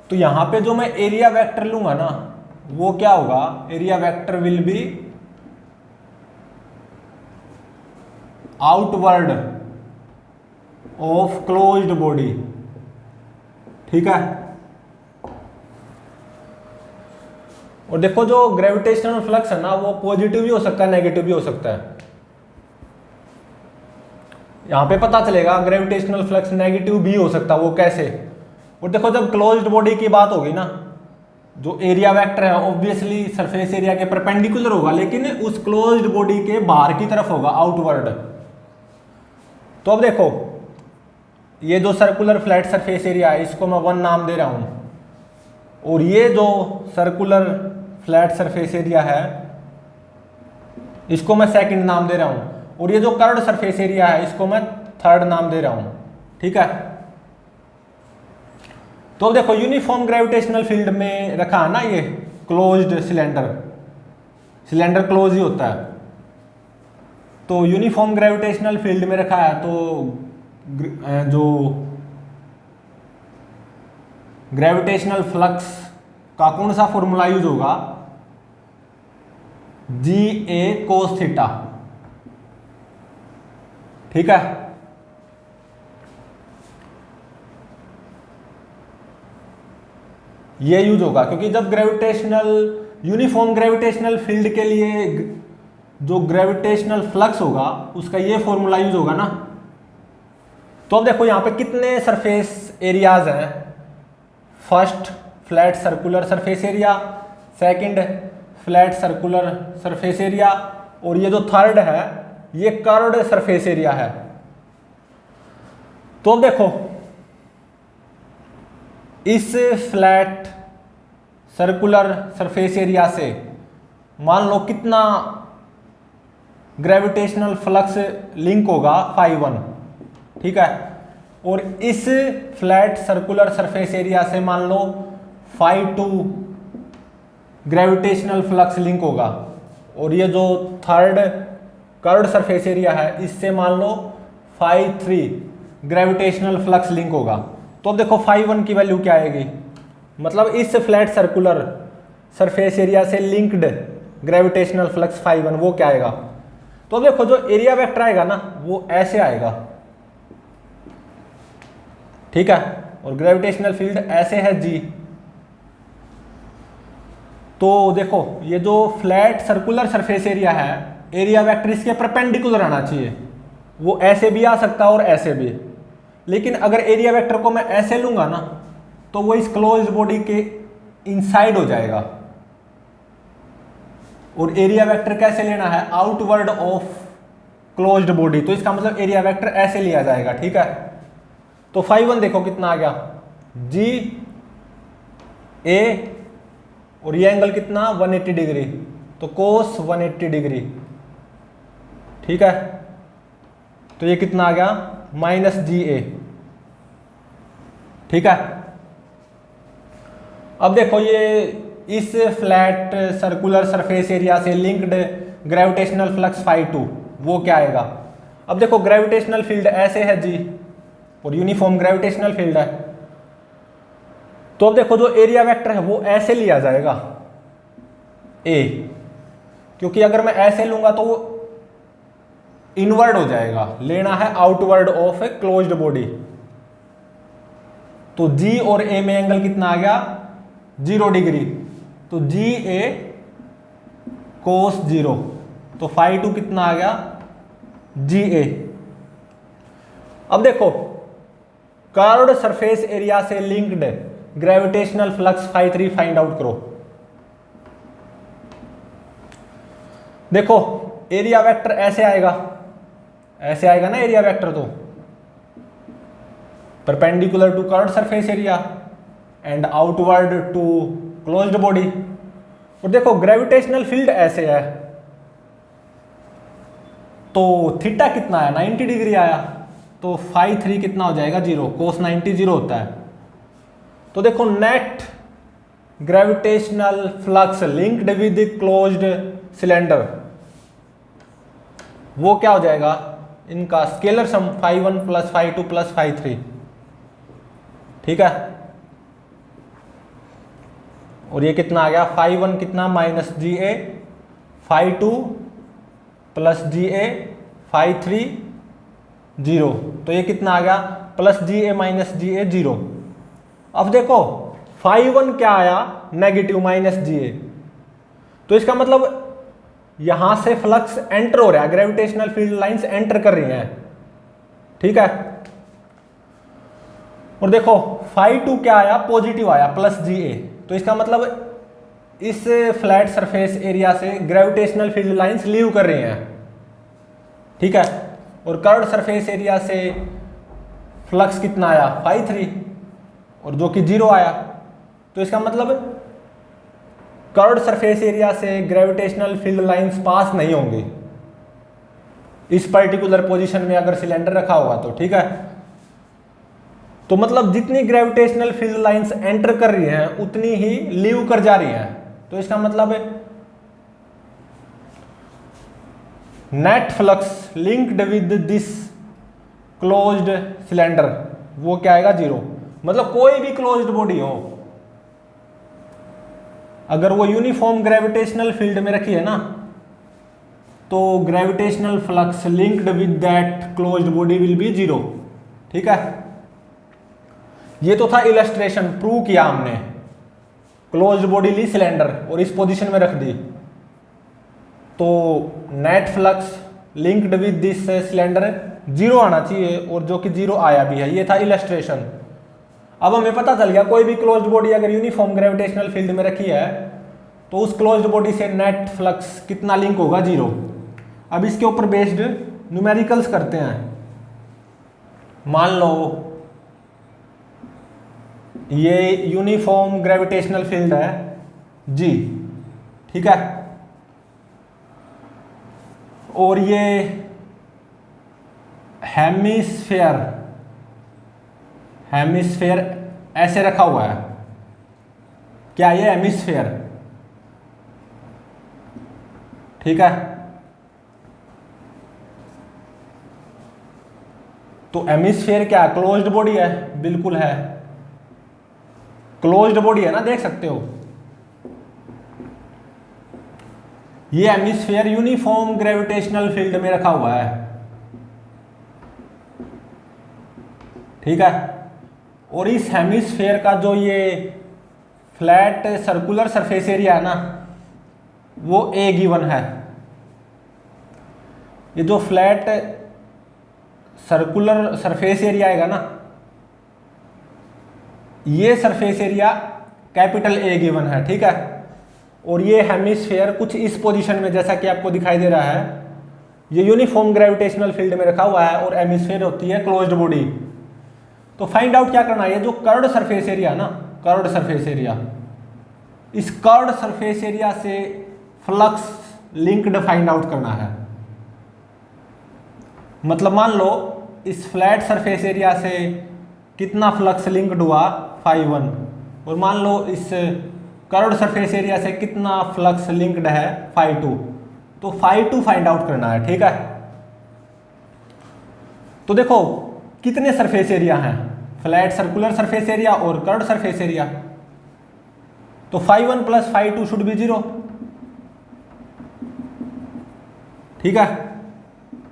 तो यहां पे जो मैं एरिया वेक्टर लूंगा ना, वो क्या होगा, area vector will be outward of closed body. ठीक है, और देखो जो ग्रेविटेशनल फ्लक्स है ना, वो पॉजिटिव भी हो सकता है, नेगेटिव भी हो सकता है। यहां पे पता चलेगा ग्रेविटेशनल फ्लक्स नेगेटिव भी हो सकता है, वो कैसे। और देखो जब क्लोज्ड बॉडी की बात होगी ना, जो एरिया वेक्टर है ऑब्वियसली सरफेस एरिया के परपेंडिकुलर होगा, लेकिन उस क्लोज्ड बॉडी के बाहर की तरफ होगा, आउटवर्ड। तो अब देखो ये जो सर्कुलर फ्लैट सरफेस एरिया है, इसको मैं 1 नाम दे रहा हूं, और ये जो सर्कुलर फ्लैट सरफेस एरिया है इसको मैं सेकंड नाम दे रहा हूं, और ये जो कर्व्ड सरफेस एरिया है इसको मैं थर्ड नाम दे रहा हूं। ठीक है, तो अब देखो यूनिफॉर्म ग्रेविटेशनल फील्ड में रखा है ना ये क्लोज्ड सिलेंडर, सिलेंडर क्लोज ही होता है, तो यूनिफॉर्म ग्रेविटेशनल फील्ड में रखा है, तो जो ग्रेविटेशनल फ्लक्स का कौन सा फॉर्मूला यूज होगा, जी ए कोस थीटा। ठीक है, ये यूज होगा, क्योंकि जब यूनिफॉर्म ग्रेविटेशनल फील्ड के लिए जो ग्रेविटेशनल फ्लक्स होगा उसका ये फॉर्मूला यूज होगा ना। तो अब देखो यहां पे कितने सरफेस एरियाज हैं, first flat circular surface area, second flat circular surface area, और ये जो थर्ड है ये कर्व्ड सरफेस एरिया है। तो अब देखो इस फ्लैट सर्कुलर सरफेस एरिया से मान लो कितना ग्रेविटेशनल फ्लक्स लिंक होगा, φ1। ठीक है, और इस फ्लैट सर्कुलर सरफेस एरिया से मान लो φ2 ग्रेविटेशनल फ्लक्स लिंक होगा, और ये जो थर्ड कर्व्ड सरफेस एरिया है इससे मान लो φ3 ग्रेविटेशनल फ्लक्स लिंक होगा। तो अब देखो φ1 की वैल्यू क्या आएगी, मतलब इस फ्लैट सर्कुलर सरफेस एरिया से लिंक्ड ग्रेविटेशनल फ्लक्स φ1 वो क्या आएगा। तो अब देखो जो एरिया वेक्टर आएगा ना वो ऐसे आएगा। ठीक है, और ग्रेविटेशनल फील्ड ऐसे है जी। तो देखो ये जो फ्लैट सर्कुलर सरफेस एरिया है, एरिया वेक्टर इसके परपेंडिकुलर आना चाहिए, वो ऐसे भी आ सकता है और ऐसे भी, लेकिन अगर एरिया वेक्टर को मैं ऐसे लूंगा ना तो वो इस क्लोज्ड बॉडी के इनसाइड हो जाएगा, और एरिया वेक्टर कैसे लेना है, आउटवर्ड ऑफ क्लोज्ड बॉडी, तो इसका मतलब एरिया वेक्टर ऐसे लिया जाएगा। ठीक है, तो φ1 देखो कितना आ गया, जी ए, और ये एंगल कितना 180 डिग्री, तो कोस 180 डिग्री। ठीक है, तो ये कितना आ गया -GA। ठीक है, अब देखो ये इस फ्लैट सर्कुलर सरफेस एरिया से लिंक्ड ग्रेविटेशनल फ्लक्स φ2 वो क्या आएगा। अब देखो ग्रेविटेशनल फील्ड ऐसे है जी, और यूनिफॉर्म ग्रेविटेशनल फील्ड है, तो अब देखो जो एरिया वेक्टर है वो ऐसे लिया जाएगा ए, क्योंकि अगर मैं ऐसे लूंगा तो वो इनवर्ड हो जाएगा, लेना है outward of A closed body. तो जी और ए में एंगल कितना आ गया 0 डिग्री, तो जी ए कोस 0, तो φ2 कितना आ गया जी ए। अब देखो कर्व्ड सरफेस एरिया से linked gravitational flux φ3 find out करो। देखो एरिया वेक्टर ऐसे आएगा, ऐसे आएगा ना एरिया वेक्टर, तो perpendicular to curved surface area and outward to closed body. और देखो ग्रेविटेशनल फील्ड ऐसे है, तो थीटा कितना आया 90 डिग्री आया, तो φ3 कितना हो जाएगा 0, कोस 90 0 होता है। तो देखो net gravitational flux linked with closed cylinder वो क्या हो जाएगा, इनका स्केलर सम φ1 + φ2 + φ3। ठीक है, और ये कितना आ गया φ1 कितना -GA, φ2 + GA, φ3 0, तो ये कितना आ गया +GA -GA 0। अब देखो φ1 क्या आया नेगेटिव -GA, तो इसका मतलब यहां से फ्लक्स एंटर हो रहा है, ग्रेविटेशनल फील्ड लाइंस एंटर कर रही हैं। ठीक है, और देखो φ2 क्या आया पॉजिटिव आया +GA, तो इसका मतलब इस फ्लैट सरफेस एरिया से ग्रेविटेशनल फील्ड लाइंस लीव कर रही हैं। ठीक है, और कर्व्ड सरफेस एरिया से फ्लक्स कितना आया φ3, और जो कि 0 आया, तो इसका मतलब कर्व्ड सरफेस एरिया से ग्रेविटेशनल फील्ड लाइंस पास नहीं होंगी इस पर्टिकुलर पोजीशन में अगर सिलेंडर रखा होगा तो, ठीक है। तो मतलब जितनी ग्रेविटेशनल फील्ड लाइंस एंटर कर रही हैं उतनी ही लीव कर जा रही हैं। तो इसका मतलब है net flux linked with this closed cylinder वो क्या आएगा, 0। मतलब कोई भी क्लोज्ड बॉडी हो अगर वो यूनिफॉर्म ग्रेविटेशनल फील्ड में रखी है ना, तो gravitational flux linked with that closed body will be 0, ठीक है। ये तो था इलस्ट्रेशन, प्रूव किया हमने। क्लोज्ड बॉडी ली सिलेंडर और इस पोजीशन में रख दी, तो net flux linked with this cylinder 0 आना चाहिए, और जो कि 0 आया भी है। ये था इलस्ट्रेशन। अब हमें पता चल गया कोई भी क्लोज्ड बॉडी अगर यूनिफॉर्म ग्रेविटेशनल फील्ड में रखी है तो उस क्लोज्ड बॉडी से नेट फ्लक्स कितना लिंक होगा, 0। अब इसके ऊपर बेस्ड न्यूमेरिकल्स करते हैं। मान लो ये यूनिफॉर्म ग्रेविटेशनल फील्ड है G, ठीक है, और ये हेमिस्फेयर ऐसे रखा हुआ है। क्या ये हेमिस्फेयर, ठीक है। तो हेमिस्फेयर क्या है, क्लोज्ड बॉडी है, बिल्कुल है, क्लोज्ड बॉडी है ना, देख सकते हो। ये हेमिस्फेयर यूनिफॉर्म ग्रेविटेशनल फील्ड में रखा हुआ है, ठीक है। और इस हेमिस्फेयर का जो ये फ्लैट सर्कुलर सरफेस एरिया है ना, वो A गिवन है। ये जो फ्लैट सर्कुलर सरफेस एरिया आएगा ना, ये surface area capital A given है, ठीक है। और ये हेमिस्फेयर कुछ इस पोजीशन में जैसा कि आपको दिखाई दे रहा है, ये यूनिफॉर्म ग्रेविटेशनल फील्ड में रखा हुआ है, और हेमिस्फेयर होती है क्लोज्ड बॉडी। तो फाइंड आउट क्या करना है, ये जो कर्व्ड सरफेस एरिया ना, कर्व्ड सरफेस एरिया, इस कर्व्ड सरफेस एरिया से फ्लक्स लिंक्ड फाइंड आउट करना है। मतलब मान लो इस फ्लैट सरफेस एरिया से कितना फ्लक्स लिंक्ड हुआ, φ1, और मान लो इस कर्व्ड सरफेस एरिया से कितना फ्लक्स लिंक्ड है, φ2। तो φ2 फाइंड आउट करना है, ठीक है। तो देखो कितने सरफेस एरिया हैं, फ्लैट सर्कुलर सरफेस एरिया और कर्व्ड सरफेस एरिया। तो φ1 प्लस φ2 शुड बी 0, ठीक है।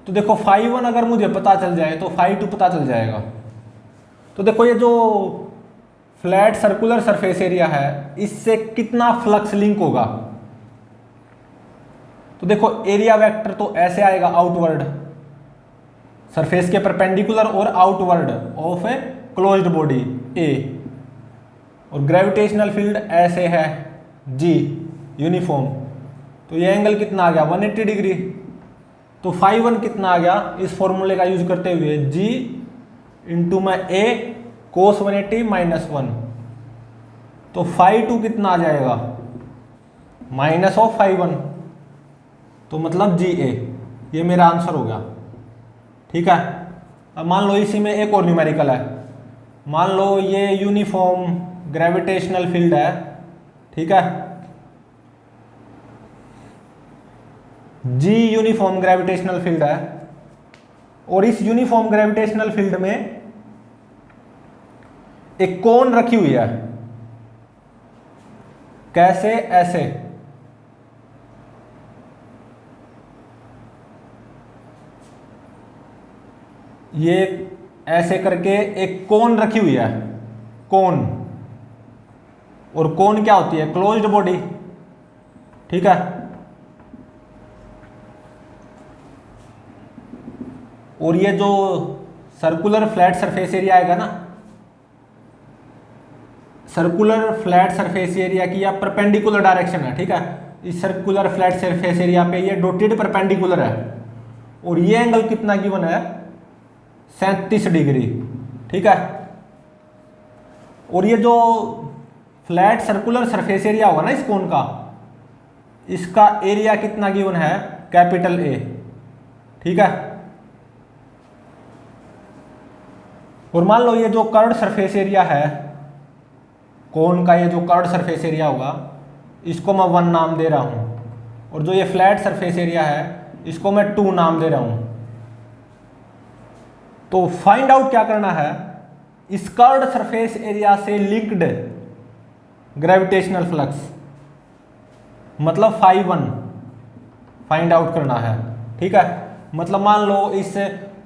तो देखो φ1 अगर मुझे पता चल जाए तो φ2 पता चल जाएगा। तो देखो ये जो फ्लैट सर्कुलर सरफेस एरिया है इससे कितना फ्लक्स लिंक होगा, तो देखो एरिया वेक्टर तो ऐसे आएगा आउटवर्ड, सरफेस के परपेंडिकुलर और outward of A closed body A, और ग्रेविटेशनल फील्ड ऐसे है G यूनिफॉर्म। तो ये एंगल कितना आ गया, 180 डिग्री। तो φ1 कितना आ गया, इस फॉर्मूले का यूज करते हुए G इंटू में A cos 180 माइनस 1। तो φ2 कितना आ जाएगा, माइनस ऑफ φ1, तो मतलब GA। ये मेरा आंसर हो गया, ठीक है। अब मान लो इसी में एक और न्यूमेरिकल है। मान लो ये यूनिफॉर्म ग्रेविटेशनल फील्ड है, ठीक है, G यूनिफॉर्म ग्रेविटेशनल फील्ड है, और इस यूनिफॉर्म ग्रेविटेशनल फील्ड में एक कोन रखी हुई है। कैसे, ऐसे, ये ऐसे करके एक कोन रखी हुई है, कोन। और कोन क्या होती है, क्लोज्ड बॉडी, ठीक है। और ये जो सर्कुलर फ्लैट सरफेस एरिया आएगा ना, सर्कुलर फ्लैट सरफेस एरिया की या परपेंडिकुलर डायरेक्शन है, ठीक है। इस सर्कुलर फ्लैट सरफेस एरिया पे ये डॉटेड परपेंडिकुलर है, और ये एंगल कितना गिवन है, 37 डिग्री, ठीक है। और ये जो फ्लैट सर्कुलर सरफेस एरिया होगा ना इस कोन का, इसका एरिया कितना गिवन है, कैपिटल ए। ठीक है, और मान लो ये जो कर्व्ड सरफेस एरिया है, कोन का ये जो कर्व्ड सरफेस एरिया होगा, इसको मैं 1 नाम दे रहा हूं, और जो ये फ्लैट सरफेस एरिया है इसको मैं 2 नाम दे रहा हूं। तो फाइंड आउट क्या करना है, इस कर्व्ड सरफेस एरिया से लिंक्ड ग्रेविटेशनल फ्लक्स, मतलब φ1 फाइंड आउट करना है। ठीक है, मतलब मान लो इस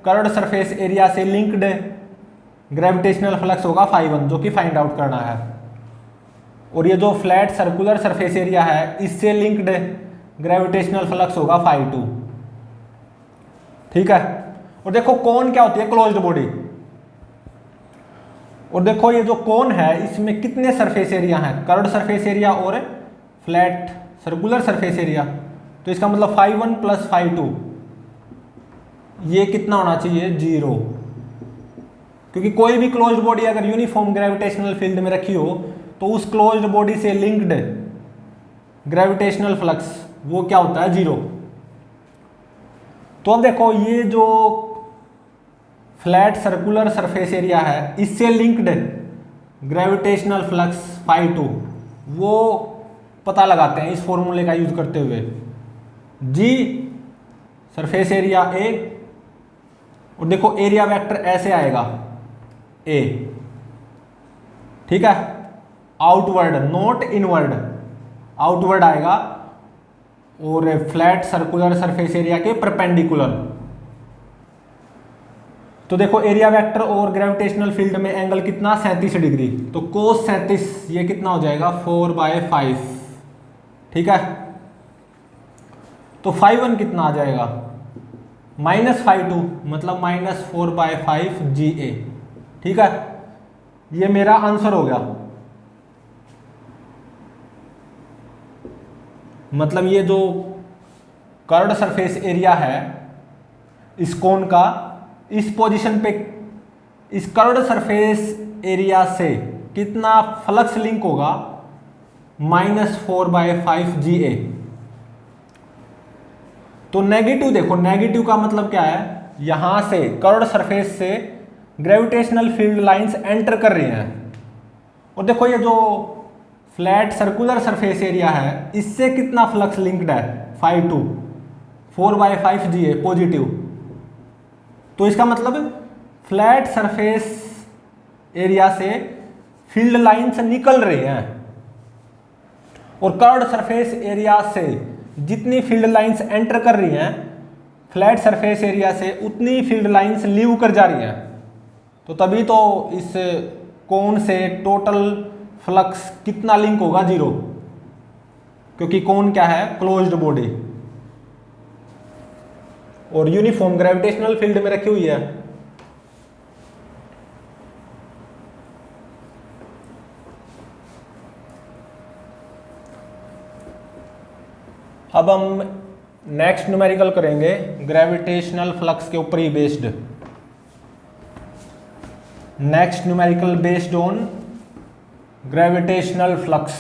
कर्व्ड सरफेस एरिया से लिंक्ड ग्रेविटेशनल फ्लक्स होगा φ1, जो कि फाइंड आउट करना है। और ये जो फ्लैट सर्कुलर सरफेस एरिया है, इससे लिंक्ड ग्रेविटेशनल फ्लक्स होगा φ2। ठीक है, और देखो कोन क्या होती है, क्लोज्ड बॉडी। और देखो ये जो कोन है इसमें कितने सरफेस एरिया हैं, कर्व्ड सरफेस एरिया और फ्लैट सर्कुलर सरफेस एरिया। तो इसका मतलब φ1 प्लस φ2 ये कितना होना चाहिए, 0, क्योंकि कोई भी क्लोज्ड बॉडी अगर यूनिफॉर्म ग्रेविटेशनल फील्ड में रखी हो तो उस क्लोज्ड बॉडी से लिंक्ड ग्रेविटेशनल फ्लक्स वो क्या होता है, 0। तो अब देखो ये जो फ्लैट सर्कुलर सरफेस एरिया है, इससे लिंक्ड ग्रेविटेशनल फ्लक्स φ2 वो पता लगाते हैं इस फॉर्मूले का यूज करते हुए। जी सरफेस एरिया ए, और देखो एरिया वेक्टर ऐसे आएगा ए। ठीक है, आउटवर्ड नॉट इनवर्ड, आउटवर्ड आएगा, और फ्लैट सर्कुलर सरफेस एरिया के परपेंडिकुलर। तो देखो एरिया वेक्टर और ग्रेविटेशनल फील्ड में एंगल कितना, 37 डिग्री। तो कोस 37 ये कितना हो जाएगा, 4/5। ठीक है, तो φ1 कितना आ जाएगा, -φ2, मतलब -4/5 GA। ठीक है, ये मेरा आंसर हो गया। मतलब ये जो कर्व्ड सरफेस एरिया है इस कोन का, इस पोजीशन पे इस कर्व्ड सरफेस एरिया से कितना फ्लक्स लिंक होगा, -4/5 GA। तो नेगेटिव देखो, नेगेटिव का मतलब क्या है, यहां से कर्व्ड सरफेस से ग्रेविटेशनल फील्ड लाइंस एंटर कर रही हैं, और देखो ये जो फ्लैट सर्कुलर सरफेस एरिया है इससे कितना फ्लक्स लिंक्ड है, φ2, 4/5 GA पॉजिटिव। तो इसका मतलब फ्लैट सरफेस एरिया से फील्ड लाइंस निकल रही हैं, और कर्व्ड सरफेस एरिया से जितनी फील्ड लाइंस एंटर कर रही हैं फ्लैट सरफेस एरिया से, उतनी फील्ड लाइंस लीव कर जा रही हैं। तो तभी तो इस कोन से टोटल फ्लक्स कितना लिंक होगा, 0, क्योंकि कोन क्या है, क्लोज्ड बॉडी और यूनिफॉर्म ग्रेविटेशनल फील्ड में रखी हुई है। अब हम नेक्स्ट न्यूमेरिकल करेंगे ग्रेविटेशनल फ्लक्स के ऊपर ही based. Next numerical based on gravitational flux.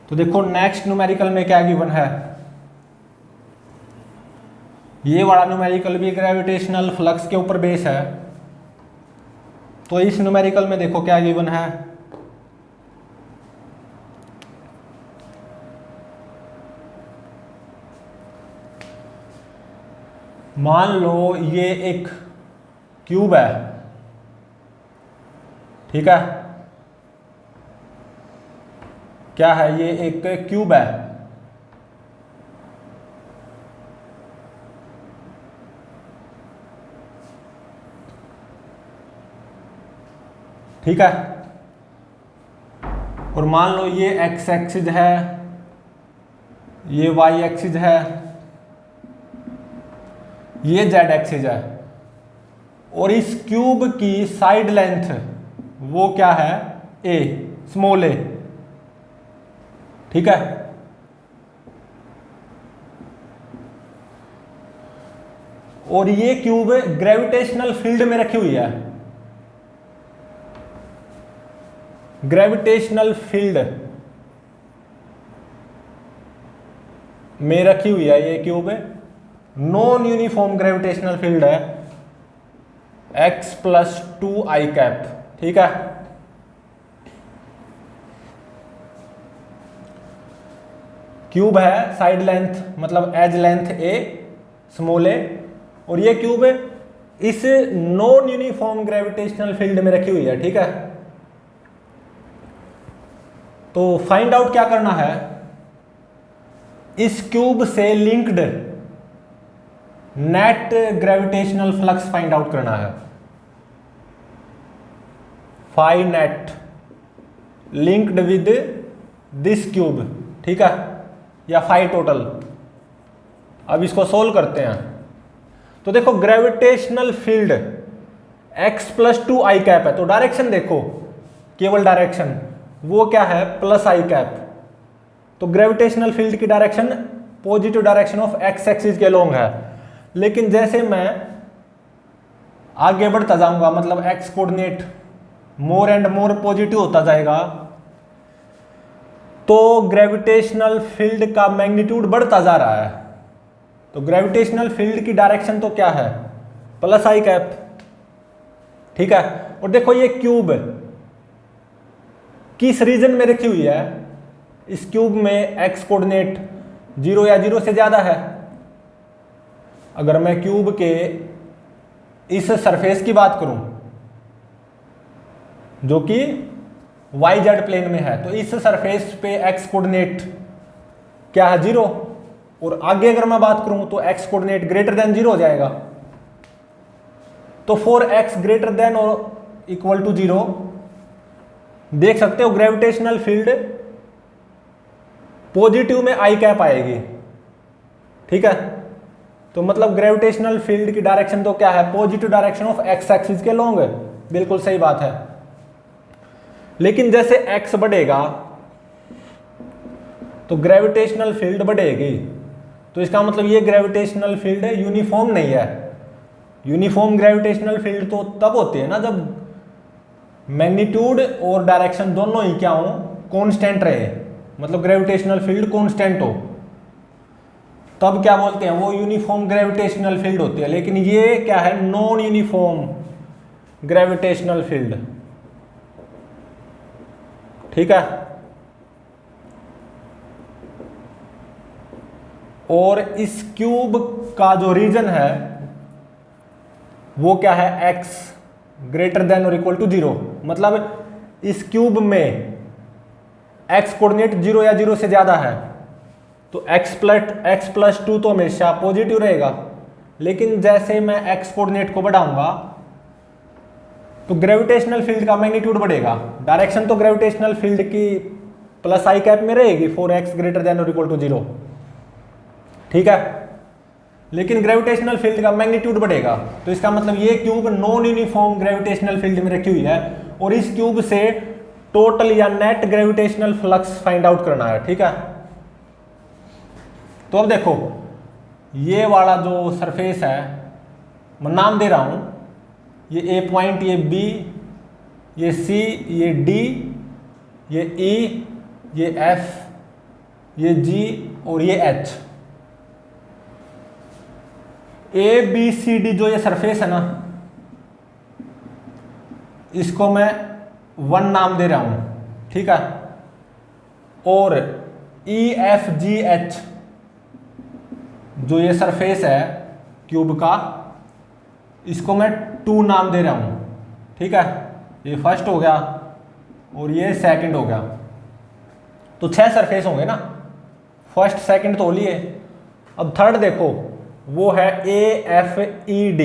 तो देखो नेक्स्ट न्यूमेरिकल में क्या गिवन है, ये वाला न्यूमेरिकल भी ग्रेविटेशनल फ्लक्स के ऊपर बेस है। तो इस न्यूमेरिकल में देखो क्या गिवन है, मान लो ये एक क्यूब है। ठीक है, क्या है, ये एक क्यूब है। ठीक है, और मान लो ये एक्स एक्सिस है, ये वाई एक्सिस है, ये जेड एक्सिस है, और इस क्यूब की साइड लेंथ वो क्या है, ए, स्मॉल ए। ठीक है, और ये क्यूब ग्रेविटेशनल फील्ड में रखी हुई है, ग्रेविटेशनल फील्ड में रखी हुई है ये cube, non uniform gravitational field है x+2i कैप। ठीक है, क्यूब है, साइड लेंथ मतलब edge length a small a, और ये क्यूब इस नॉन यूनिफॉर्म ग्रेविटेशनल फील्ड में रखी हुई है। ठीक है, तो फाइंड आउट क्या करना है, इस क्यूब से linked net gravitational flux find out करना है, phi net linked with this cube. ठीक है, या फाई टोटल। अब इसको सोल्व करते हैं। तो देखो ग्रेविटेशनल फील्ड x+2i कैप है, तो डायरेक्शन देखो, केवल डायरेक्शन वो क्या है, +i कैप। तो ग्रेविटेशनल फील्ड की direction positive direction of x axis के अलोंग है। लेकिन जैसे मैं आगे बढ़ता जाऊंगा, मतलब x coordinate more and more positive होता जाएगा, तो ग्रेविटेशनल फील्ड का मैग्नीट्यूड बढ़ता जा रहा है। तो ग्रेविटेशनल फील्ड की डायरेक्शन तो क्या है, +i कैप। ठीक है, और देखो ये क्यूब किस रीजन में रखी हुई है, इस क्यूब में x कोऑर्डिनेट 0 या 0 से ज्यादा है। अगर मैं क्यूब के इस सरफेस की बात करूं जो कि YZ प्लेन में है, तो इस सरफेस पे x कोऑर्डिनेट क्या है, 0, और आगे अगर मैं बात करूं तो x कोऑर्डिनेट ग्रेटर देन 0 हो जाएगा। तो फॉर x ग्रेटर देन और इक्वल टू 0 देख सकते हो ग्रेविटेशनल फील्ड पॉजिटिव में i कैप आएगी। ठीक है, तो मतलब ग्रेविटेशनल फील्ड की डायरेक्शन तो क्या है, positive direction of x axis के लॉन्ग है। बिल्कुल सही बात है। लेकिन जैसे x बढ़ेगा तो ग्रेविटेशनल फील्ड बढ़ेगी, तो इसका मतलब ये ग्रेविटेशनल फील्ड यूनिफॉर्म नहीं है। यूनिफॉर्म ग्रेविटेशनल फील्ड तो तब होती है ना जब मैग्नीट्यूड और डायरेक्शन दोनों ही क्या हो, कांस्टेंट रहे, मतलब ग्रेविटेशनल फील्ड कांस्टेंट हो, तब क्या बोलते हैं, वो यूनिफॉर्म ग्रेविटेशनल फील्ड होती है। लेकिन ये क्या है, नॉन यूनिफॉर्म ग्रेविटेशनल फील्ड। ठीक है, और इस क्यूब का जो रीजन है वो क्या है, x ग्रेटर देन और इक्वल टू 0, मतलब इस क्यूब में x कोऑर्डिनेट 0 या 0 से ज्यादा है, तो x+2 तो हमेशा पॉजिटिव रहेगा। लेकिन जैसे मैं x कोऑर्डिनेट को बढ़ाऊंगा तो ग्रेविटेशनल फील्ड का मैग्नीट्यूड बढ़ेगा। डायरेक्शन तो ग्रेविटेशनल फील्ड की +i कैप में रहेगी फॉर x ग्रेटर देन और इक्वल टू 0। ठीक है, लेकिन ग्रेविटेशनल फील्ड का मैग्नीट्यूड बढ़ेगा, तो इसका मतलब ये cube non uniform gravitational field में रखी हुई है, और इस क्यूब से टोटल या net gravitational flux find out करना है। ठीक है, तो अब देखो ये वाला जो सरफेस है, मैं नाम दे रहा हूं, ये A पॉइंट, ये B, ये C, ये D, ये E, ये F, ये G और ये H। ABCD जो ये सरफेस है ना, इसको मैं 1 नाम दे रहा हूं। ठीक है, और EFGH जो ये सरफेस है क्यूब का, इसको मैं 2 नाम दे रहा हूं। ठीक है, ये फर्स्ट हो गया और ये सेकंड हो गया, तो 6 सरफेस होंगे ना, फर्स्ट सेकंड तो लिए। अब थर्ड देखो, वो है AFED,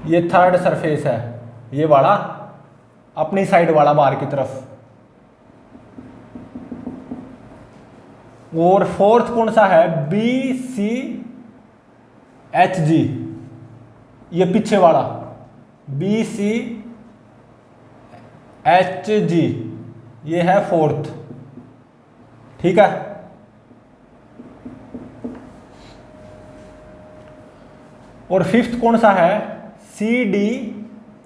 ये थर्ड सरफेस है, ये वाला अपनी साइड वाला बाहर की तरफ। और फोर्थ कौन सा है, BCHG, ये पीछे वाला BCHG, ये है फोर्थ। ठीक है, और फिफ्थ कौन सा है, सी डी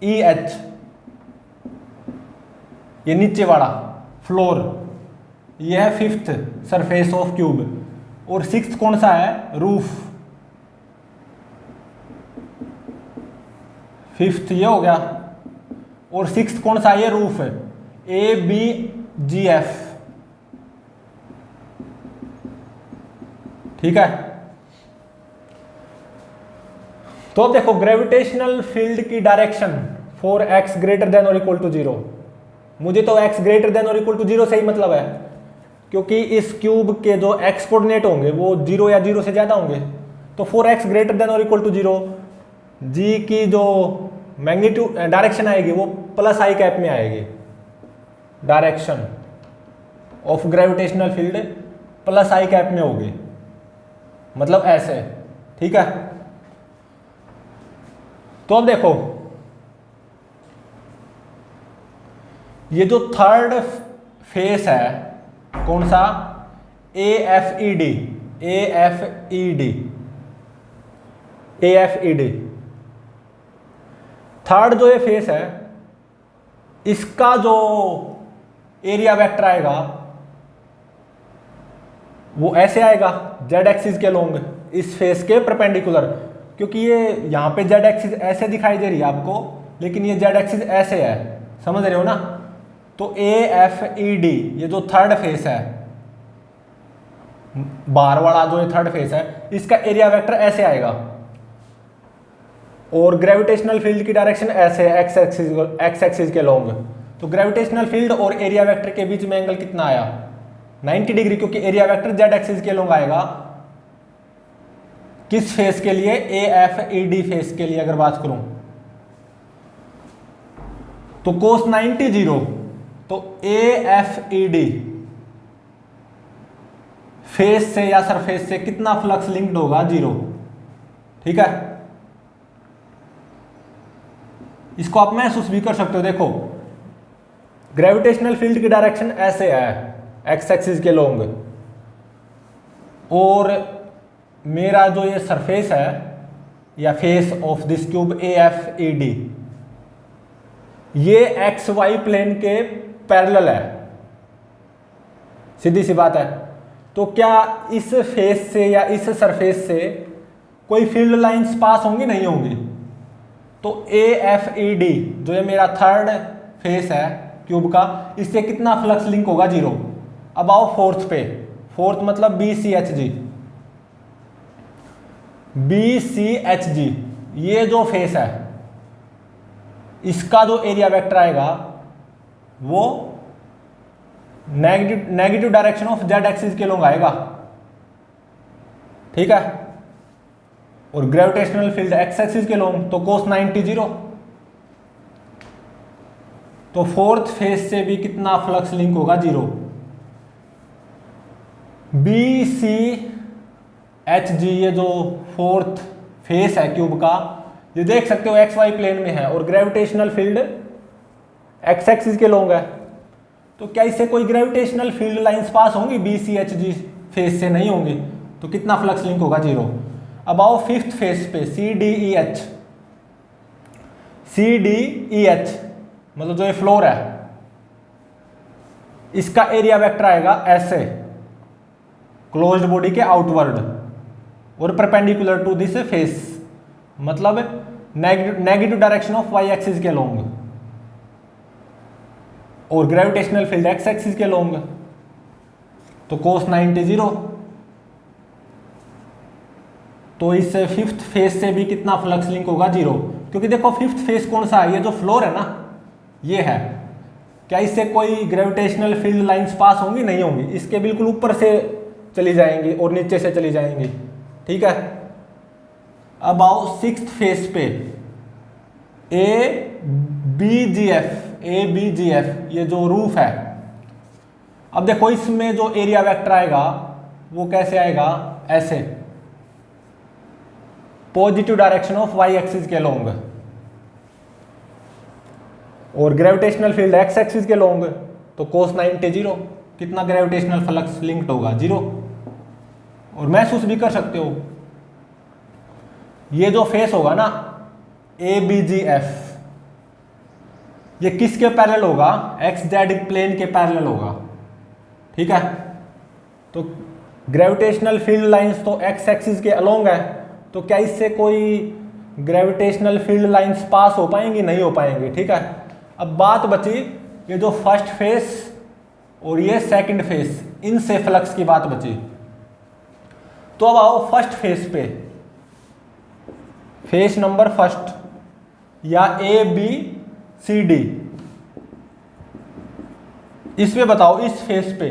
ई एच, ये नीचे वाला फ्लोर, ये है फिफ्थ सरफेस ऑफ क्यूब। और सिक्स्थ कौन सा है, रूफ, फिफ्थ ये हो गया। और सिक्स्थ कौन सा है, ये रूफ है, ए बी जी एफ, ठीक है। तो अब देखो ग्रेविटेशनल फील्ड की direction for x greater than और इक्वल टू 0। मुझे तो एक्स ग्रेटर देन और इक्वल टू 0 से ही मतलब है, क्योंकि इस क्यूब के जो एक्स कोऑर्डिनेट होंगे वो 0 या 0 से ज्यादा होंगे। तो फॉर एक्स ग्रेटर देन और इक्वल टू 0 जी की जो मैग्नीट्यूड डायरेक्शन आएगी वो प्लस आई कैप में आएगी। Direction of gravitational field plus I cap में होगी, मतलब ऐसे, ठीक है। तो अब देखो ये जो थर्ड फेस है कौन सा, A F E D, A F E D, A F E D, third जो ये फेस है इसका जो एरिया वेक्टर आएगा वो ऐसे आएगा, जेड एक्सिस के लॉन्ग, इस फेस के परपेंडिकुलर, क्योंकि ये यहाँ पे जेड एक्सिस ऐसे दिखाई दे रही है आपको, लेकिन ये जेड एक्सिस ऐसे है, समझ रहे हो ना। तो ए एफ ई डी ये जो थर्ड फेस है, बाहर वाला जो ये थर्ड फेस है, इसका एरिया वेक्टर ऐसे आएगा। और ग्रेविटेशनल फील्ड की डायरेक्शन ऐसे है, एक्स एक्सिस के लॉन्ग। तो ग्रेविटेशनल फील्ड और एरिया वेक्टर के बीच में एंगल कितना आया, 90 डिग्री, क्योंकि एरिया वेक्टर जेड एक्सिस के लॉन्ग आएगा। किस फेस के लिए, A F E D face के लिए अगर बात करूं तो कोस 90 0, तो A F E D face से या सरफेस से कितना फ्लक्स लिंक्ड होगा, 0, ठीक है। इसको आप महसूस भी कर सकते हो। देखो ग्रेविटेशनल फील्ड की डायरेक्शन ऐसे है, एक्स एक्सिस के लॉन्ग, और मेरा जो ये सरफेस है या face of this cube A F E D, ये एक्स वाई प्लेन के पैरेलल है, सीधी सी बात है। तो क्या इस फेस से या इस सरफेस से कोई फील्ड लाइंस पास होंगी, नहीं होंगी। तो ए एफ ई डी जो ये मेरा थर्ड फेस है क्यूब का, इससे कितना फ्लक्स लिंक होगा, 0। अब आओ फोर्थ पे, फोर्थ मतलब B C H G, B C H G, ये जो फेस है इसका जो एरिया वेक्टर आएगा वो negative direction of Z axis के लॉन्ग आएगा, ठीक है। और ग्रेविटेशनल फील्ड एक्स एक्सिस के लॉन्ग, तो कोस 90 0। तो फोर्थ फेस से भी कितना फ्लक्स लिंक होगा, 0। बी सी एच जी ये जो फोर्थ फेस है क्यूब का, ये देख सकते हो एक्स वाई प्लेन में है, और ग्रेविटेशनल फील्ड एक्स एक्सिस के लॉन्ग है। तो क्या इससे कोई ग्रेविटेशनल फील्ड लाइंस पास होंगी, B C H G face से नहीं होंगी। तो कितना फ्लक्स लिंक होगा, 0। अब आओ फिफ्थ फेस पे, C D E H, C D E H मतलब जो ये फ्लोर है, इसका एरिया वेक्टर आएगा ऐसे, क्लोज्ड बॉडी के आउटवर्ड और परपेंडिकुलर टू दिस फेस, मतलब negative direction of Y axis के लॉन्ग, और ग्रेविटेशनल फील्ड एक्स एक्सिस के लॉन्ग, तो कोस 90 0। तो इस फिफ्थ फेस से भी कितना फ्लक्स लिंक होगा, 0, क्योंकि देखो फिफ्थ फेस कौन सा है, ये जो फ्लोर है ना, ये है। क्या इससे कोई ग्रेविटेशनल फील्ड लाइंस पास होंगी, नहीं होंगी, इसके बिल्कुल ऊपर से चली जाएंगी और नीचे से चली जाएंगी, ठीक है। अब आओ सिक्स्थ फेस पे, A B G F, A B G F ये जो रूफ है। अब देखो इसमें जो एरिया वेक्टर आएगा वो कैसे आएगा, ऐसे, positive direction of Y axis के लॉन्ग, और ग्रेविटेशनल फील्ड एक्स एक्सिस के लॉन्ग, तो कोस 90 0। कितना ग्रेविटेशनल फ्लक्स लिंक्ड होगा, 0। और महसूस भी कर सकते हो ये जो फेस होगा ना ABGF, ये किसके पैरेलल होगा? XZ प्लेन के पैरेलल होगा। ठीक है, तो ग्रेविटेशनल फील्ड लाइंस तो एक्स एक्सिस के अलोंग है, तो क्या इससे कोई ग्रेविटेशनल फील्ड लाइंस पास हो पाएंगी? नहीं हो पाएंगी। ठीक है, अब बात बची ये जो फर्स्ट फेस और ये सेकंड फेस, इनसे फ्लक्स की बात बची। तो अब आओ फर्स्ट फेस पे, फेस नंबर फर्स्ट या ABCD, इसमें बताओ इस फेस पे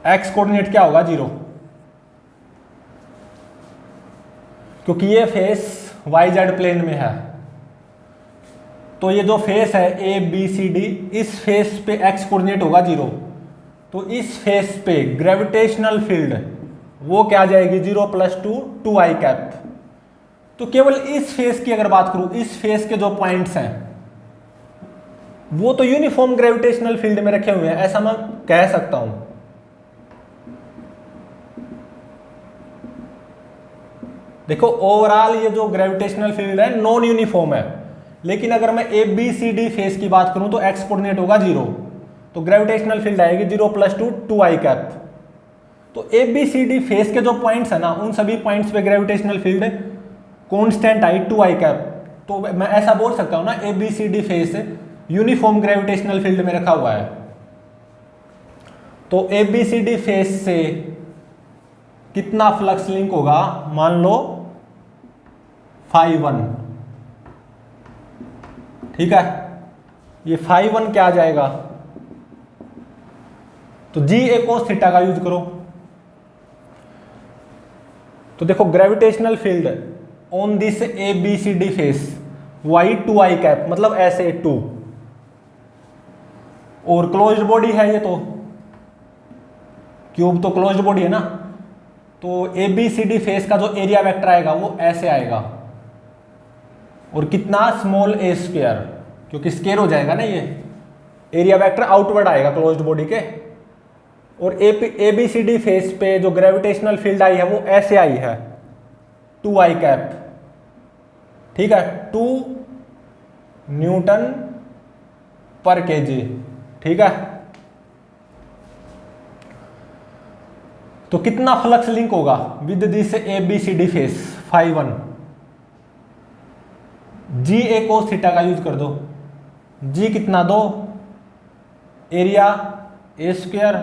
एक्स कोऑर्डिनेट क्या होगा? 0, क्योंकि ये फेस YZ प्लेन में है। तो ये जो फेस है ABCD, इस फेस पे एक्स कोऑर्डिनेट होगा 0, तो इस फेस पे ग्रेविटेशनल फील्ड वो क्या आ जाएगी? 0 + 2 2i कैप। तो केवल इस फेस की अगर बात करूं, इस फेस के जो पॉइंट्स हैं वो तो यूनिफॉर्म ग्रेविटेशनल फील्ड में रखे हुए हैं, ऐसा मैं कह सकता हूं। देखो ओवरऑल ये जो ग्रेविटेशनल फील्ड है नॉन यूनिफॉर्म है, लेकिन अगर मैं ABCD फेस की बात करूं तो एक्स कोऑर्डिनेट होगा 0, तो ग्रेविटेशनल फील्ड आएगी 0 + 2 2i कैप। तो ABCD फेस के जो पॉइंट्स है ना, उन सभी पॉइंट्स पे gravitational field constant I 2i cap. तो मैं ऐसा बोल सकता हूं ना ABCD face uniform gravitational field में रखा हुआ है। तो ABCD फेस से कितना फ्लक्स लिंक होगा? मान लो φ1। ठीक है, ये φ1 क्या आ जाएगा? तो GA cos थीटा का यूज करो। तो देखो gravitational field on this ABCD face y 2i cap, मतलब ऐसे 2, और क्लोज्ड बॉडी है ये, तो क्यूब तो क्लोज्ड बॉडी है ना, तो ABCD फेस का जो एरिया वेक्टर आएगा वो ऐसे आएगा, और कितना? स्मॉल a², क्योंकि स्केयर हो जाएगा ना, ये एरिया वेक्टर आउटवर्ड आएगा क्लोज्ड बॉडी के। और ABCD फेस पे जो ग्रेविटेशनल फील्ड आई है वो ऐसे आई है 2i कैप। ठीक है, 2 N/kg। ठीक है, तो कितना फ्लक्स लिंक होगा with this ABCD face? φ1। GA cos theta का यूज कर दो। G कितना? 2, एरिया a²,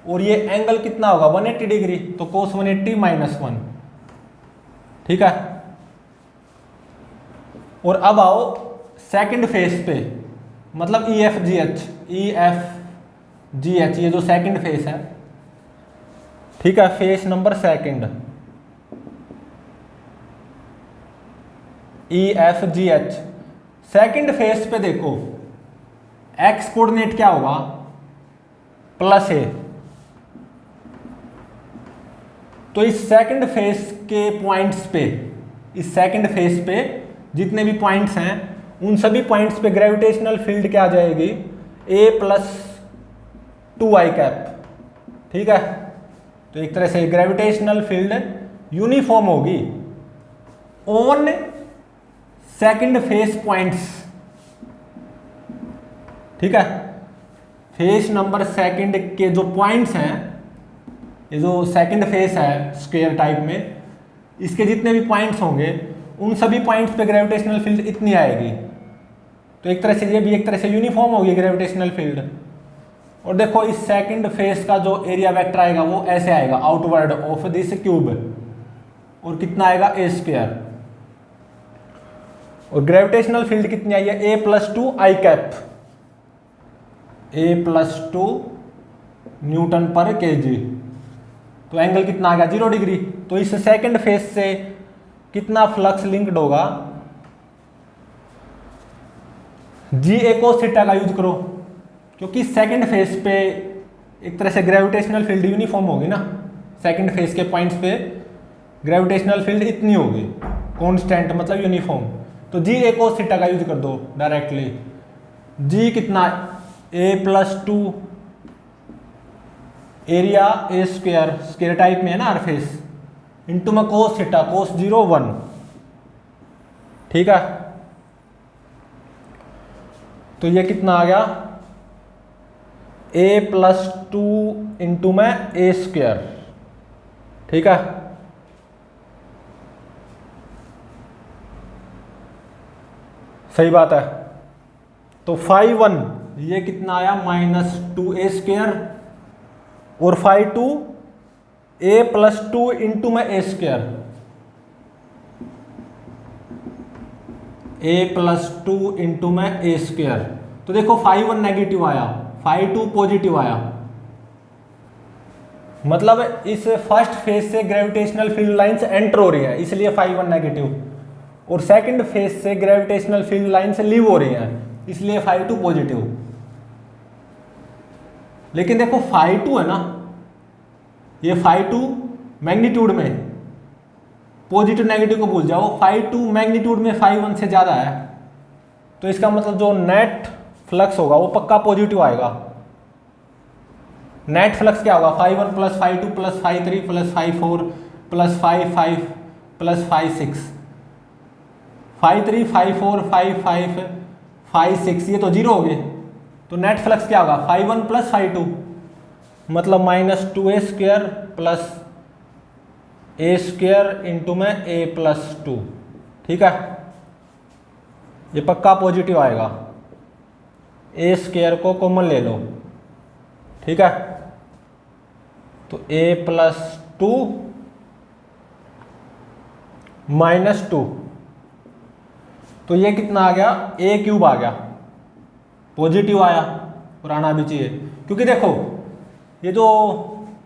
और ये एंगल कितना होगा? 180 डिग्री, तो cos 180 - 1। ठीक है, और अब आओ सेकंड फेस पे, मतलब EFGH, ये जो सेकंड फेस है। ठीक है, face number second EFGH, second face पे देखो एक्स कोऑर्डिनेट क्या होगा? +a। तो इस सेकंड फेस के पॉइंट्स पे, इस सेकंड फेस पे जितने भी पॉइंट्स हैं उन सभी पॉइंट्स पे ग्रेविटेशनल फील्ड क्या आ जाएगी? A + 2i cap. ठीक है, तो एक तरह से ग्रेविटेशनल फील्ड यूनिफॉर्म होगी ऑन सेकंड फेस पॉइंट्स। ठीक है, फेस नंबर सेकंड के जो पॉइंट्स हैं, ये जो सेकंड फेस है स्क्वायर टाइप में, इसके जितने भी पॉइंट्स होंगे उन सभी पॉइंट्स पे ग्रेविटेशनल फील्ड इतनी आएगी। तो एक तरह से ये भी एक तरह से यूनिफॉर्म होगी ग्रेविटेशनल फील्ड। और देखो इस सेकंड फेस का जो एरिया वेक्टर आएगा वो ऐसे आएगा आउटवर्ड ऑफ दिस क्यूब, और कितना आएगा? a²। और ग्रेविटेशनल फील्ड कितनी आई है? A + 2i cap, A + 2 N/kg। तो एंगल कितना आ गया? 0 डिग्री। तो इस सेकंड फेस से कितना फ्लक्स लिंक्ड होगा? GA cos थीटा का यूज करो, क्योंकि सेकंड फेस पे एक तरह से ग्रेविटेशनल फील्ड यूनिफॉर्म होगी ना, सेकंड फेस के पॉइंट्स पे ग्रेविटेशनल फील्ड इतनी होगी कांस्टेंट, मतलब यूनिफॉर्म। तो GA cos थीटा का यूज कर दो डायरेक्टली। G कितना? A + 2 area a², square type में है ना हर फेस, इंटू में कोस थीटा, कोस 0 1, ठीक है। तो ये कितना आ गया, a+2 इंटू में a², ठीक है। सही बात है। तो φ1 ये कितना आया, -2a² और φ2 a+2 इंटू में a², a+2 इंटू में a²। तो देखो φ1 नेगेटिव आया, φ2 पॉजिटिव आया, मतलब इस फर्स्ट फेज से ग्रेविटेशनल फील्ड लाइंस एंटर हो रही है, इसलिए φ1 नेगेटिव, और सेकंड फेज से ग्रेविटेशनल फील्ड लाइंस लीव हो रही हैं, इसलिए φ2 पॉजिटिव। लेकिन देखो φ2 है ना, ये φ2 मैग्नीट्यूड में, पॉजिटिव नेगेटिव को भूल जाओ, φ2 मैग्नीट्यूड में φ1 से ज्यादा है, तो इसका मतलब जो नेट फ्लक्स होगा वो पक्का पॉजिटिव आएगा। नेट फ्लक्स क्या होगा, φ1 plus φ2 plus φ3 plus φ4 plus φ5 plus φ6, φ3 φ4 φ5 φ6 ये तो जीरो हो गए। तो नेट फ्लक्स क्या होगा, φ1 प्लस φ2, मतलब -2a² प्लस a² इंटू में a+2, ठीक है। ये पक्का पॉजिटिव आएगा, a² को कॉमन ले लो, ठीक है। तो a+2 -2, तो ये कितना आ गया, a³ आ गया, पॉजिटिव आया, पुराना भी चाहिए, क्योंकि देखो ये जो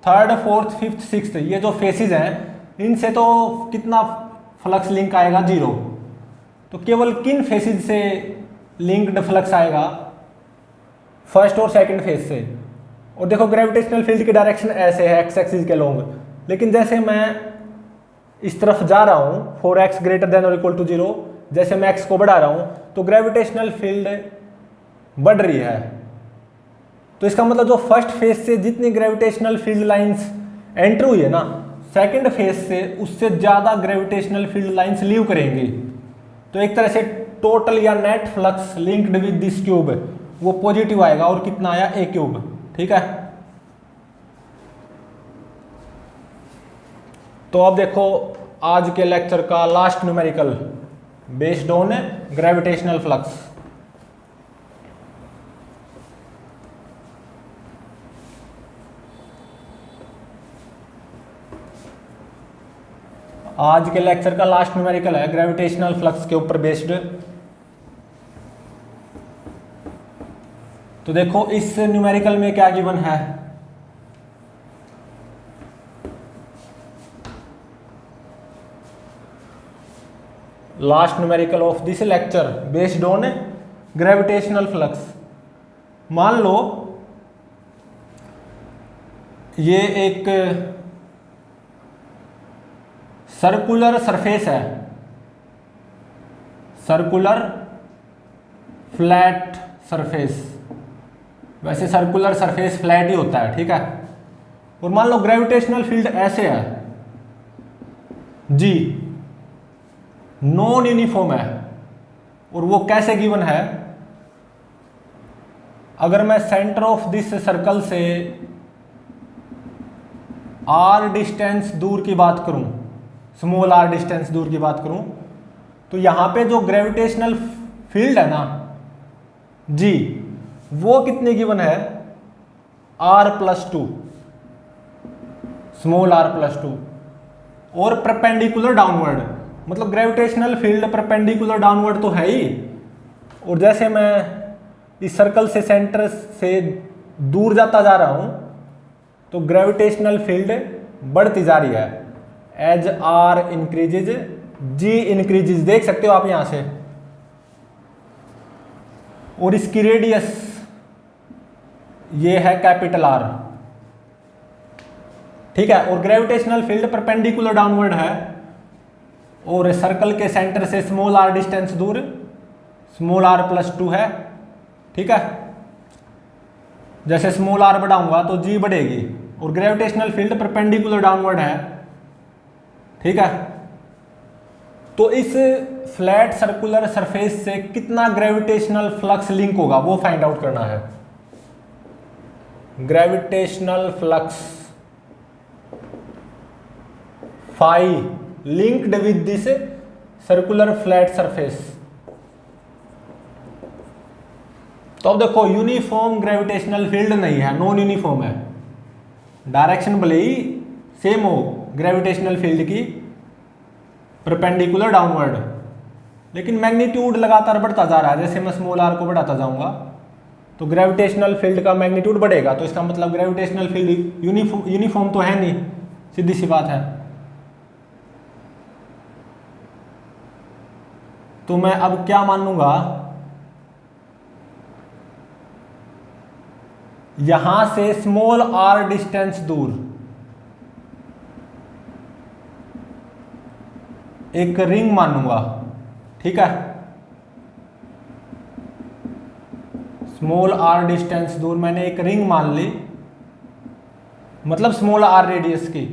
थर्ड फोर्थ फिफ्थ सिक्स्थ ये जो फेसेस हैं, इनसे तो कितना फ्लक्स लिंक आएगा, 0। तो केवल किन फेसेस से लिंक्ड फ्लक्स आएगा, फर्स्ट और सेकंड फेज से। और देखो ग्रेविटेशनल फील्ड की डायरेक्शन ऐसे है, एक्स एक्सिस के लॉन्ग, लेकिन जैसे मैं इस तरफ जा रहा हूँ 4x ≥ 0, जैसे मैं x को बढ़ा रहा हूँ तो ग्रेविटेशनल फील्ड बढ़ रही है। तो इसका मतलब जो फर्स्ट फेज से जितनी ग्रेविटेशनल फील्ड लाइंस एंटर हुई है ना, सेकंड फेज से उससे ज़्यादा ग्रेविटेशनल फील्ड लाइंस लीव करेंगी। तो एक तरह से टोटल या net flux linked with this cube वो पॉजिटिव आएगा, और कितना आया, a³, ठीक है। तो अब देखो आज के लेक्चर का last numerical based on gravitational flux. आज के लेक्चर का लास्ट न्यूमेरिकल है ग्रेविटेशनल फ्लक्स के ऊपर बेस्ड। तो देखो इस न्यूमेरिकल में क्या गिवन है, last numerical of this lecture based on gravitational flux. मान लो ये एक सर्कुलर सरफेस है, सर्कुलर फ्लैट सरफेस, वैसे सर्कुलर सरफेस फ्लैट ही होता है, ठीक है। और मान लो ग्रेविटेशनल फील्ड ऐसे है, जी नॉन यूनिफॉर्म है, और वो कैसे गिवन है, अगर मैं सेंटर ऑफ दिस सर्कल से r डिस्टेंस दूर की बात करूं, स्मॉल r डिस्टेंस दूर की बात करूं, तो यहां पे जो ग्रेविटेशनल फील्ड है ना जी, वो कितनी गिवन है, r+2, स्मॉल r+2, और परपेंडिकुलर डाउनवर्ड, मतलब ग्रेविटेशनल फील्ड परपेंडिकुलर डाउनवर्ड तो है ही। और जैसे मैं इस सर्कल से सेंटर से दूर जाता जा रहा हूं तो ग्रेविटेशनल फील्ड बढ़ती जा रही है, as r increases g increases, देख सकते हो आप यहां से। और इसकी रेडियस ये है कैपिटल R, ठीक है। और ग्रेविटेशनल फील्ड परपेंडिकुलर डाउनवर्ड है, और सर्कल के सेंटर से स्मॉल r डिस्टेंस दूर स्मॉल r+2 है, ठीक है। जैसे स्मॉल r बढ़ाऊंगा तो g बढ़ेगी, और ग्रेविटेशनल फील्ड परपेंडिकुलर डाउनवर्ड है, ठीक है। तो इस फ्लैट सर्कुलर सरफेस से कितना ग्रेविटेशनल फ्लक्स लिंक होगा वो फाइंड आउट करना है। Gravitational flux phi linked with this circular flat surface. तो अब देखो यूनिफॉर्म ग्रेविटेशनल फील्ड नहीं है, नॉन यूनिफॉर्म है। डायरेक्शन भले ही सेम हो ग्रेविटेशनल फील्ड की, परपेंडिकुलर डाउनवर्ड, लेकिन मैग्नीट्यूड लगातार बढ़ता जा रहा है। जैसे मैं स्मॉल आर को बढ़ाता जाऊंगा तो ग्रेविटेशनल फील्ड का मैग्नीट्यूड बढ़ेगा, तो इसका मतलब ग्रेविटेशनल फील्ड यूनिफॉर्म तो है नहीं, सीधी सी बात है। तो मैं अब क्या मानूंगा, यहां से स्मॉल आर डिस्टेंस दूर एक रिंग मानूंगा, ठीक है। स्मॉल आर डिस्टेंस दूर मैंने एक रिंग मान ली, मतलब स्मॉल आर रेडियस की,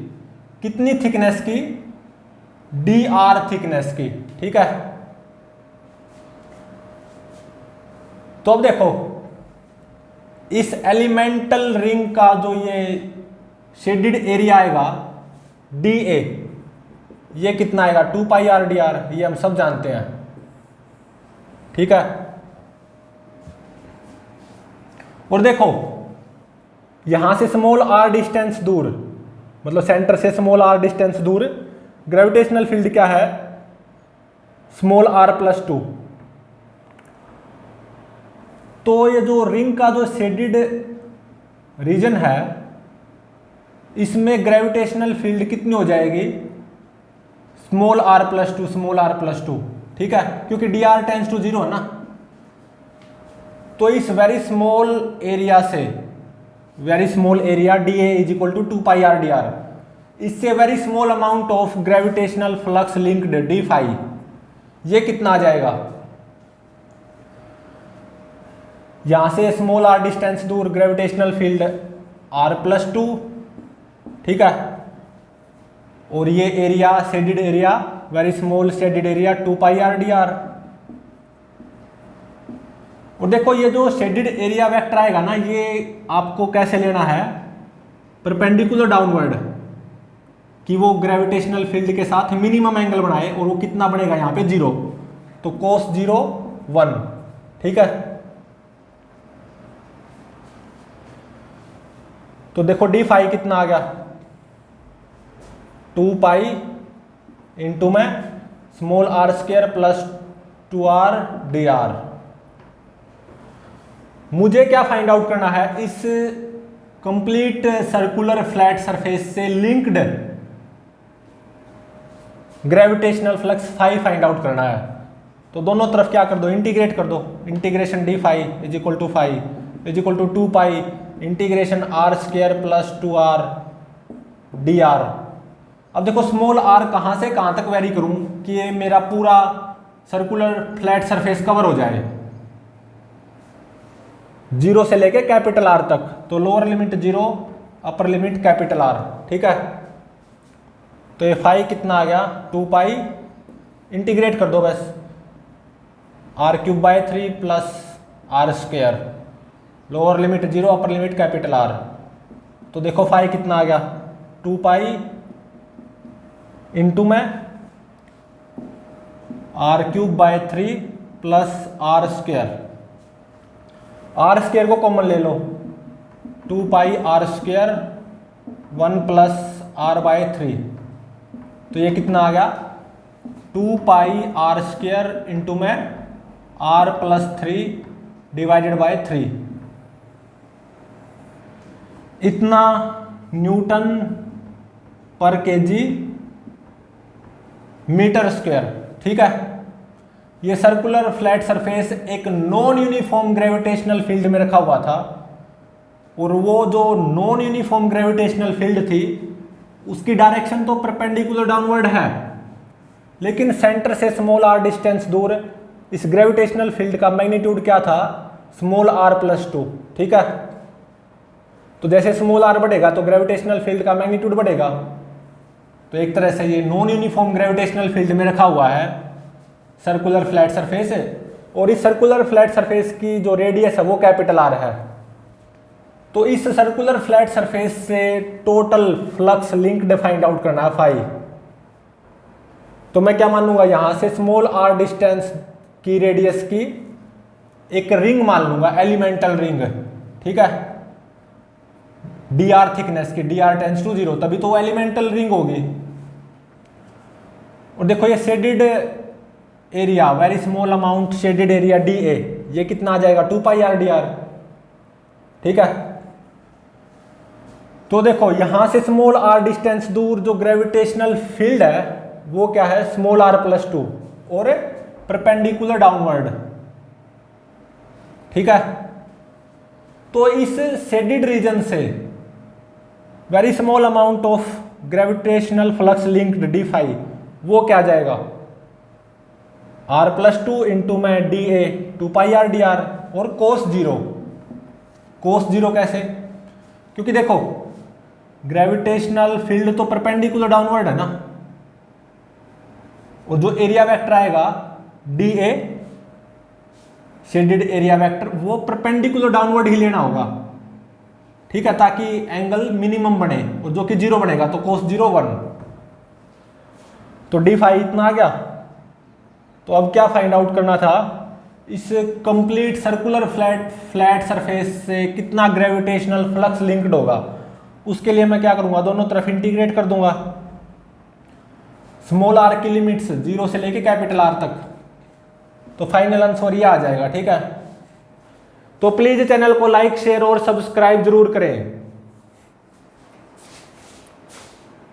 कितनी थिकनेस की, डी आर थिकनेस की, ठीक है। तो अब देखो इस एलिमेंटल रिंग का जो ये शेडेड एरिया आएगा डी ए, ये कितना आएगा 2 पाई आर डी आर, ये हम सब जानते हैं, ठीक है। और देखो यहां से स्मॉल आर डिस्टेंस दूर, मतलब सेंटर से स्मॉल आर डिस्टेंस दूर ग्रेविटेशनल फील्ड क्या है, स्मॉल आर प्लस 2। तो ये जो रिंग का जो शेडेड रीजन है इसमें ग्रेविटेशनल फील्ड कितनी हो जाएगी, small R plus 2, small R plus 2, ठीक है, क्योंकि डी आर टेंस टू 0 है ना। तो इस वेरी स्मॉल एरिया से, very small area D A is equal to 2 pi R D R, इससे very small amount of gravitational flux linked D phi, ये कितना आ जाएगा, यहां से स्मॉल आर डिस्टेंस दूर ग्रेविटेशनल फील्ड आर प्लस 2, ठीक है, और ये area shaded area very small shaded area 2 pi R D R. और देखो ये जो शेडेड एरिया वेक्टर आएगा ना, ये आपको कैसे लेना है, परपेंडिकुलर डाउनवर्ड, कि वो ग्रेविटेशनल फील्ड के साथ मिनिमम एंगल बनाए, और वो कितना बनेगा यहाँ पे 0, तो cos 0 1, ठीक है। तो देखो डी फाई कितना आ गया, 2 पाई इंटू में small R square plus 2 R D R. मुझे क्या फाइंड आउट करना है, इस कंप्लीट सर्कुलर फ्लैट सरफेस से linked gravitational flux phi find out करना है। तो दोनों तरफ क्या कर दो, इंटीग्रेट कर दो, integration D phi is equal to phi is equal to 2 pi integration R square plus 2 R D R. अब देखो स्मॉल आर कहां से कहां तक वेरी करूं कि ये मेरा पूरा सर्कुलर फ्लैट सरफेस कवर हो जाए, 0 से लेके कैपिटल आर तक, तो lower limit 0 upper limit capital are, ठीक है। तो ये फाई कितना आ गया 2 पाई, इंटीग्रेट कर दो बस, r³/3 plus R square, lower limit 0 upper limit capital R. तो देखो फाई कितना आ गया 2 पाई इंटू में r³/3 plus R square, R square को कॉमन ले लो, 2 pi R square 1 plus r/3, तो ये कितना आ गया 2 पाई आर स्क्वायर इंटू में r प्लस 3 डिवाइडेड बाय 3, इतना न्यूटन पर केजी मीटर स्क्वायर, ठीक है। ये सर्कुलर फ्लैट सरफेस एक नॉन यूनिफॉर्म ग्रेविटेशनल फील्ड में रखा हुआ था, और वो जो नॉन यूनिफॉर्म ग्रेविटेशनल फील्ड थी उसकी डायरेक्शन तो परपेंडिकुलर डाउनवर्ड है, लेकिन सेंटर से स्मॉल आर डिस्टेंस दूर इस ग्रेविटेशनल फील्ड का मैग्नीट्यूड क्या था, स्मॉल आर प्लस 2, ठीक है। तो जैसे स्मॉल आर बढ़ेगा तो ग्रेविटेशनल फील्ड का मैग्नीट्यूड बढ़ेगा, तो तो एक तरह से ये नॉन यूनिफॉर्म ग्रेविटेशनल फील्ड में रखा हुआ है, सर्कुलर फ्लैट सरफेस है, और इस सर्कुलर फ्लैट सरफेस की जो रेडियस है वो कैपिटल आर है। तो इस सर्कुलर फ्लैट सरफेस से total flux link find out करना है फाई। तो मैं क्या मान लूंगा, यहां से स्मॉल आर डिस्टेंस की रेडियस की एक रिंग मान लूंगा, एलिमेंटल रिंग, ठीक है, डी आर थिकनेस की, डी आर टेंस टू 0, तभी तो वो एलिमेंटल रिंग होगी। और देखो ये shaded area, very small amount shaded area D ए, ये कितना आ जाएगा 2 पाई आर डी आर, ठीक है। तो देखो यहां से स्मॉल आर डिस्टेंस दूर जो ग्रेविटेशनल फील्ड है वो क्या है, स्मॉल आर प्लस 2 और परपेंडिकुलर डाउनवर्ड, ठीक है। तो इस शेडेड रीजन से very small amount of gravitational flux linked D phi, वो क्या जाएगा आर प्लस 2 इंटू में D A 2 pi R D R, और कोस जीरो कैसे, क्योंकि देखो ग्रेविटेशनल फील्ड तो परपेंडिकुलर डाउनवर्ड है ना, और जो एरिया वेक्टर आएगा D A shaded area vector, वो परपेंडिकुलर डाउनवर्ड ही लेना होगा, ठीक है, ताकि एंगल मिनिमम बने, और जो कि 0 बनेगा तो कोस 0 1, तो डी फाई इतना आ गया। तो अब क्या फाइंड आउट करना था, इस कंप्लीट सर्कुलर फ्लैट सरफेस से कितना ग्रेविटेशनल फ्लक्स लिंक्ड होगा। उसके लिए मैं क्या करूंगा, दोनों तरफ इंटीग्रेट कर दूंगा, स्मॉल आर की लिमिट्स 0 से लेके कैपिटल आर तक, तो फाइनल आंसर ये आ जाएगा, ठीक है। तो प्लीज चैनल को लाइक शेयर और सब्सक्राइब जरूर करें।